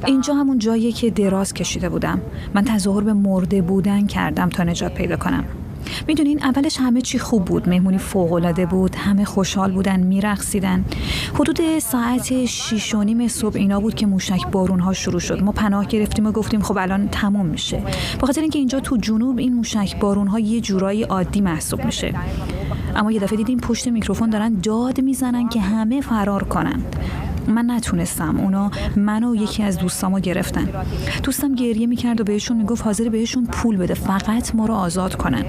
اینجا همون جاییه که دراز کشیده بودم. من تظاهر به مرده بودن کردم تا نجات پیدا کنم. میدونین اولش همه چی خوب بود، مهمونی فوق‌العاده بود، همه خوشحال بودن، میرقصیدن. حدود ساعت 6:30 صبح اینا بود که موشک بارون‌ها شروع شد. ما پناه گرفتیم و گفتیم خب الان تموم میشه. به خاطر اینکه اینجا تو جنوب این موشک بارون‌ها یه جورایی عادی محسوب میشه. اما یه دفعه دیدیم پشت میکروفون دارن داد میزنن که همه فرار کنن. من نتونستم. اونا منو یکی از دوستامو گرفتن. دوستم گریه میکرد و بهشون میگفت حاضر بهشون پول بده فقط ما رو آزاد کنن.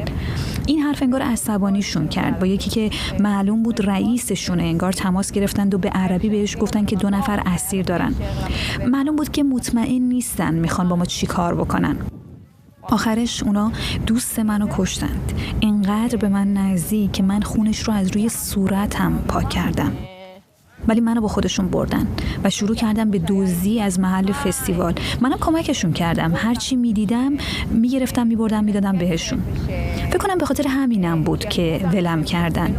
این حرف انگار عصبانیشون کرد. با یکی که معلوم بود رئیسشونه انگار تماس گرفتند و به عربی بهش گفتن که 2 نفر اسیر دارن. معلوم بود که مطمئن نیستن میخوان با ما چی کار بکنن. آخرش اونا دوست منو کشتند. اینقدر به من نزدیک که من خونش رو از روی صورتم پاک کردم. ولی منو با خودشون بردن و شروع کردن به دزدی از محل فستیوال. منم کمکشون کردم، هرچی میدیدم میگرفتم میبردم میدادم بهشون. فکر کنم به خاطر همینم بود که ولم کردن.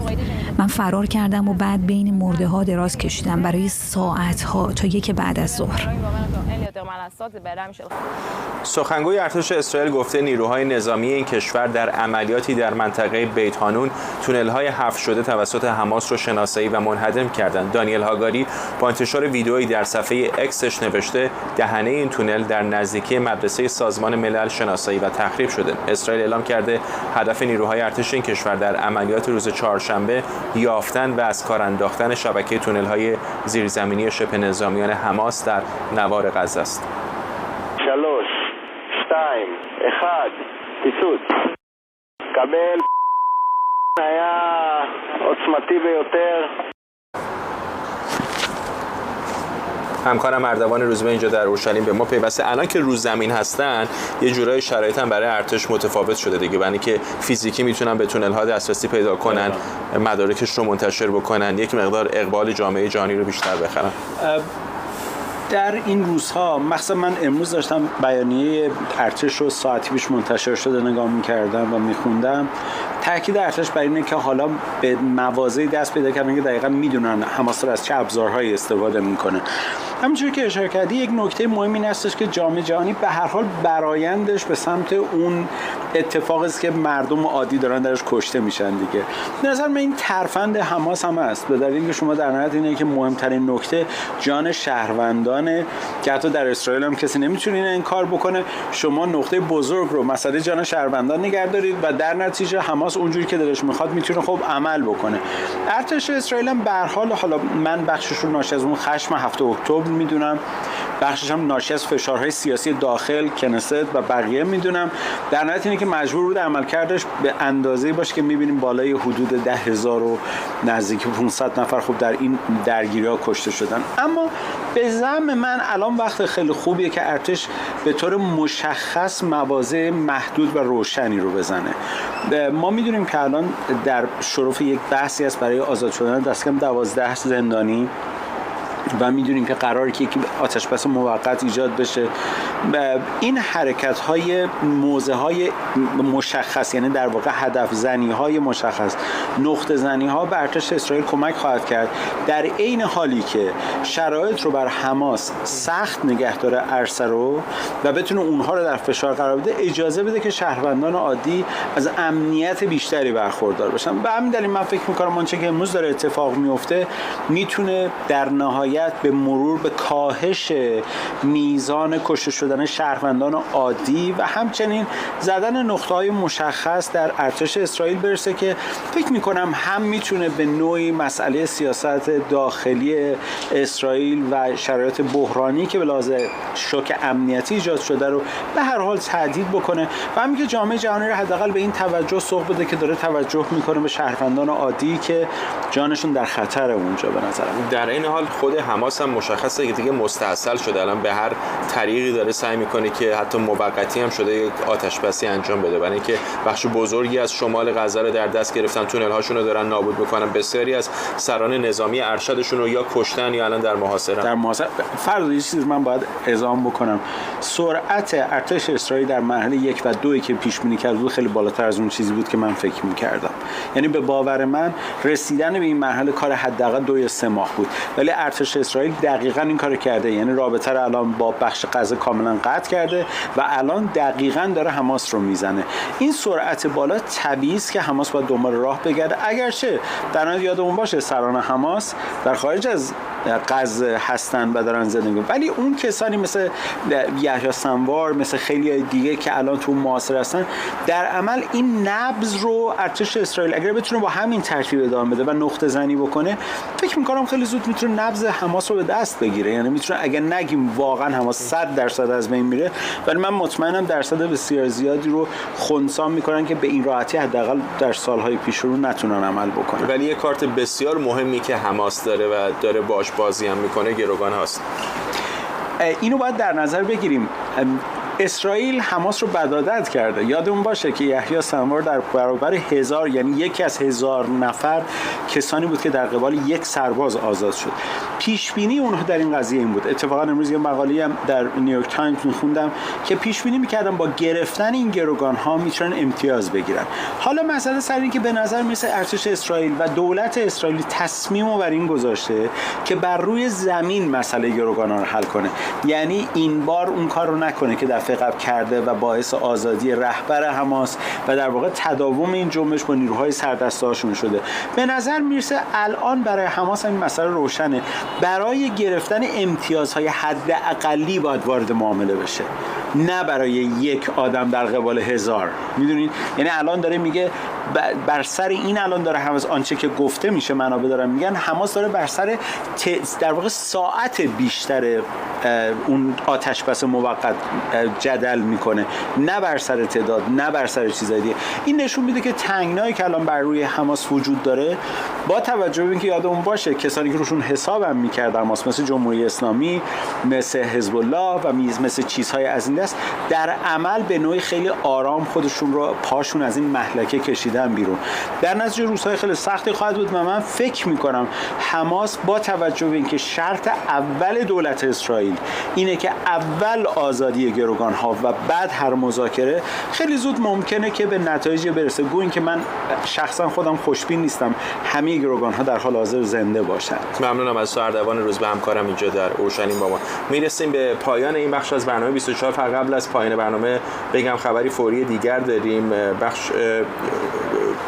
من فرار کردم و بعد بین مرده ها دراز کشیدم برای ساعت ها تا 1 بعد از ظهر. سخنگوی ارتش اسرائیل گفته نیروهای نظامی این کشور در عملیاتی در منطقه بیت حانون تونل‌های حفر شده توسط حماس رو شناسایی و منهدم کردند. دانیل هاگاری با انتشار ویدئویی در صفحه اکسش نوشته دهنه این تونل در نزدیکی مدرسه سازمان ملل شناسایی و تخریب شده. اسرائیل اعلام کرده هدف نیروهای ارتش این کشور در عملیات روز چهارشنبه یافتن و از کار انداختن شبکه تونل‌های زیرزمینی شبه نظامیان حماس در نوار غزه است. 3, 2, 1, פיצוץ. קבל היה עוצמתי ביותר. همکارم اردوان روزبه اینجا در اورشلیم به ما پیوسته. الان که روز زمین هستن یه جورای شرایط هم برای ارتش متفاوت شده دیگه، برای اینکه فیزیکی میتونن به تونل ها دسترسی پیدا کنن، مدارکش رو منتشر بکنن، یک مقدار اقبال جامعه جهانی رو بیشتر بخرن. در این روزها مخصوصا من امروز داشتم بیانیه ارتش رو ساعتی پیش منتشر شده نگاه می‌کردم و می‌خوندم. تاکید ارتش بر اینه که حالا به مواضعی دست پیدا کردن که دقیقاً میدونن حماس از چه ابزارهایی استفاده میکنه. همونجوری که اشاره کردی یک نکته مهم این هستش که جامعه جهانی به هر حال برایندش به سمت اون اتفاقی است که مردم عادی دارن درش کشته میشن دیگه. به نظر من این ترفند حماس هم است، به دلیل اینکه شما در نهایت اینه که مهمترین نکته جان شهروندانه که حتی در اسرائیل هم کسی نمیتونه این کار بکنه. شما نقطه بزرگ رو مسئله جان شهروندان نگه دارید و در نتیجه حماس اونجوری که دلش میخواد میتونه خب عمل بکنه. ارتش اسرائیل هم به هر حال، حالا من بخشش رو ناشی از اون خشم 7 اکتبر میدونم، بخشش هم ناشی از فشارهای سیاسی داخل کنست و بقیه میدونم، در نهایت اینه که مجبور بود عملکردش به اندازه‌ای باشه که میبینیم بالای حدود 10,000 و نزدیک 500 نفر خب در این درگیری‌ها کشته شدن. اما به زعم من الان وقت خیلی خوبیه که ارتش به طور مشخص مواضع محدود و روشنی رو بزنه. ما میدونیم که الان در شرف یک بحثی است برای آزاد شدن دست کم 12 زندانی و میدونیم که قراره که یک آتش‌بس موقت ایجاد بشه. این حرکت‌های موضع‌های مشخص، یعنی در واقع هدف زنی‌های مشخص، نقطه زنی‌ها به ارتش اسرائیل کمک خواهد کرد، در عین حالی که شرایط رو بر حماس سخت نگه داره عرصه رو و بتونه اونها رو در فشار قرار بده، اجازه بده که شهروندان عادی از امنیت بیشتری برخوردار بشن. به همین دلیل من فکر می‌کنم آنچه که امروز داره اتفاق میفته میتونه در نهایت به مرور به کاهش میزان کشته شدن شهروندان عادی و همچنین زدن نقطه‌های مشخص در ارتش اسرائیل برسه که فکر می‌کنم هم میتونه به نوعی مسئله سیاست داخلی اسرائیل و شرایط بحرانی که به لحاظ شوک امنیتی ایجاد شده رو به هر حال تهدید بکنه و همین که جامعه جهانی رو حداقل به این توجه سوق بده که داره توجه میکنه به شهروندان عادی که جانشون در خطر اونجا. به نظرم در این حال خود حماس هم مشخصه که دیگه مستعصل شده، الان به هر طریقی داره سعی میکنه که حتی موقتی هم شده یک آتش‌بسی انجام بده، برای اینکه بخش بزرگی از شمال غزه رو در دست گرفتن، تونل هاشون رو دارن نابود میکنن، بسیاری از سران نظامی ارشدشون رو یا کشتن یا الان در محاصره. فرض یه چیزی من باید اعلام بکنم، سرعت ارتش اسرائیل در مرحله 1 و 2 که پیش بینی کرده بود خیلی بالاتر از اون چیزی بود که من فکر می‌کردم. یعنی به باور من رسیدن به این مرحله کار حداقل 2 یا 3 ماه بود، ولی ارتش اسرائیل دقیقاً این کارو کرده. یعنی رابطه رو الان با بخش غزه کاملا قطع کرده و الان دقیقاً داره حماس رو میزنه. این سرعت بالا طبیعی است که حماس باید دنبال راه بگرده، اگرچه در نهایت یادمون باشه سران حماس در خارج از غزه هستن و دارن زندگی، ولی اون کسانی مثل یحیی سنوار، مثل خیلی دیگه که الان تو محاصره هستن، در عمل این نبض رو ارتش اسرائیل اگر بتونه با همین ترتیب ادامه بده و نقطه زنی بکنه، فکر می‌کنم خیلی زود میتونه نبض حماس رو به دست بگیره. یعنی میتونه، اگر نگیم واقعا حماس 100% از بین میره، ولی من مطمئنم درصد بسیار زیادی رو خنثی میکنن که به این راحتی حداقل در سالهای پیش رو نتونن عمل بکنن. ولی یه کارت بسیار مهمی که حماس داره و داره باش بازی هم میکنه گروگان هاست. اینو باید در نظر بگیریم. اسرائیل حماس رو بدادت کرده. یادمون باشه که یحیی سنوار در برابر 1000 یعنی یکی از 1000 نفر کسانی بود که در قبال یک سرباز آزاد شد. پیش بینی اونها در این قضیه این بود. اتفاقا امروز یه مقاله هم در نیویورک تایمز می‌خوندم که پیش بینی می‌کردن با گرفتن این گروگان‌ها میتونن امتیاز بگیرن. حالا مسئله سر این که به نظر میسه ارتش اسرائیل و دولت اسرائیل تصمیمو بر این گذاشته که بر روی زمین مسئله گروگان‌ها رو حل کنه. یعنی این بار اون کار رو نکنه که دفعه قبل کرده و باعث آزادی رهبر حماس و در واقع تداوم این جنبش با نیروهای سردسته‌هاشون شده. به نظر میرسه الان برای حماس این مسئله روشنه. برای گرفتن امتیازهای حداقلی باید وارد معامله بشه، نه برای یک آدم در قبال 1000. میدونین؟ یعنی الان داره میگه بر سر این الان داره حماس، آنچه که گفته میشه منابع دارن میگن حماس داره بر سر در واقع ساعت بیشتر اون آتش بس موقت جدل میکنه، نه بر سر تعداد، نه بر سر چیزای دیگه. این نشون میده که تنگنایی که الان بر روی حماس وجود داره، با توجه به اینکه یادمون باشه کسانی که روشون حسابم میکرد حماس مثل جمهوری اسلامی، مثل حزب الله و مثل چیزهای از این دست، در عمل به نوعی خیلی آرام خودشون رو پاشون از این مهلکه کشیدن بیرون. در نتیجه روزهای خیلی سختی خواهد بود و من فکر میکنم حماس با توجه به اینکه شرط اول دولت اسرائیل اینه که اول آزادی گروگان‌ها و بعد هر مذاکره، خیلی زود ممکنه که به نتایجی برسه. گویا که من شخصا خودم خوشبین نیستم همه گروگان‌ها در حال حاضر زنده باشن. ممنونم از سردوان روز به همکارم اینجا در اورشلیم با ما. میرسیم به پایان این بخش از برنامه 24. فقط قبل از پایان برنامه بگم خبری فوری دیگر داریم. بخش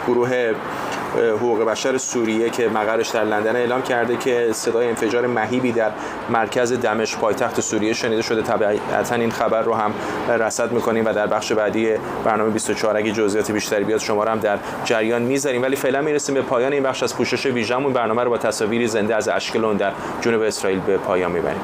گروه حقوق بشر سوریه که مقرش در لندن اعلام کرده که صدای انفجار مهیبی در مرکز دمشق پایتخت سوریه شنیده شده. طبعاً این خبر رو هم رصد می‌کنیم و در بخش بعدی برنامه 24 اگه جزئیات بیشتری بیاد شما رو هم در جریان می‌ذاریم. ولی فعلا میرسیم به پایان این بخش از پوشش ویژه‌مون. برنامه رو با تصاویری زنده از اشکلون در جنوب اسرائیل به پایان میبریم.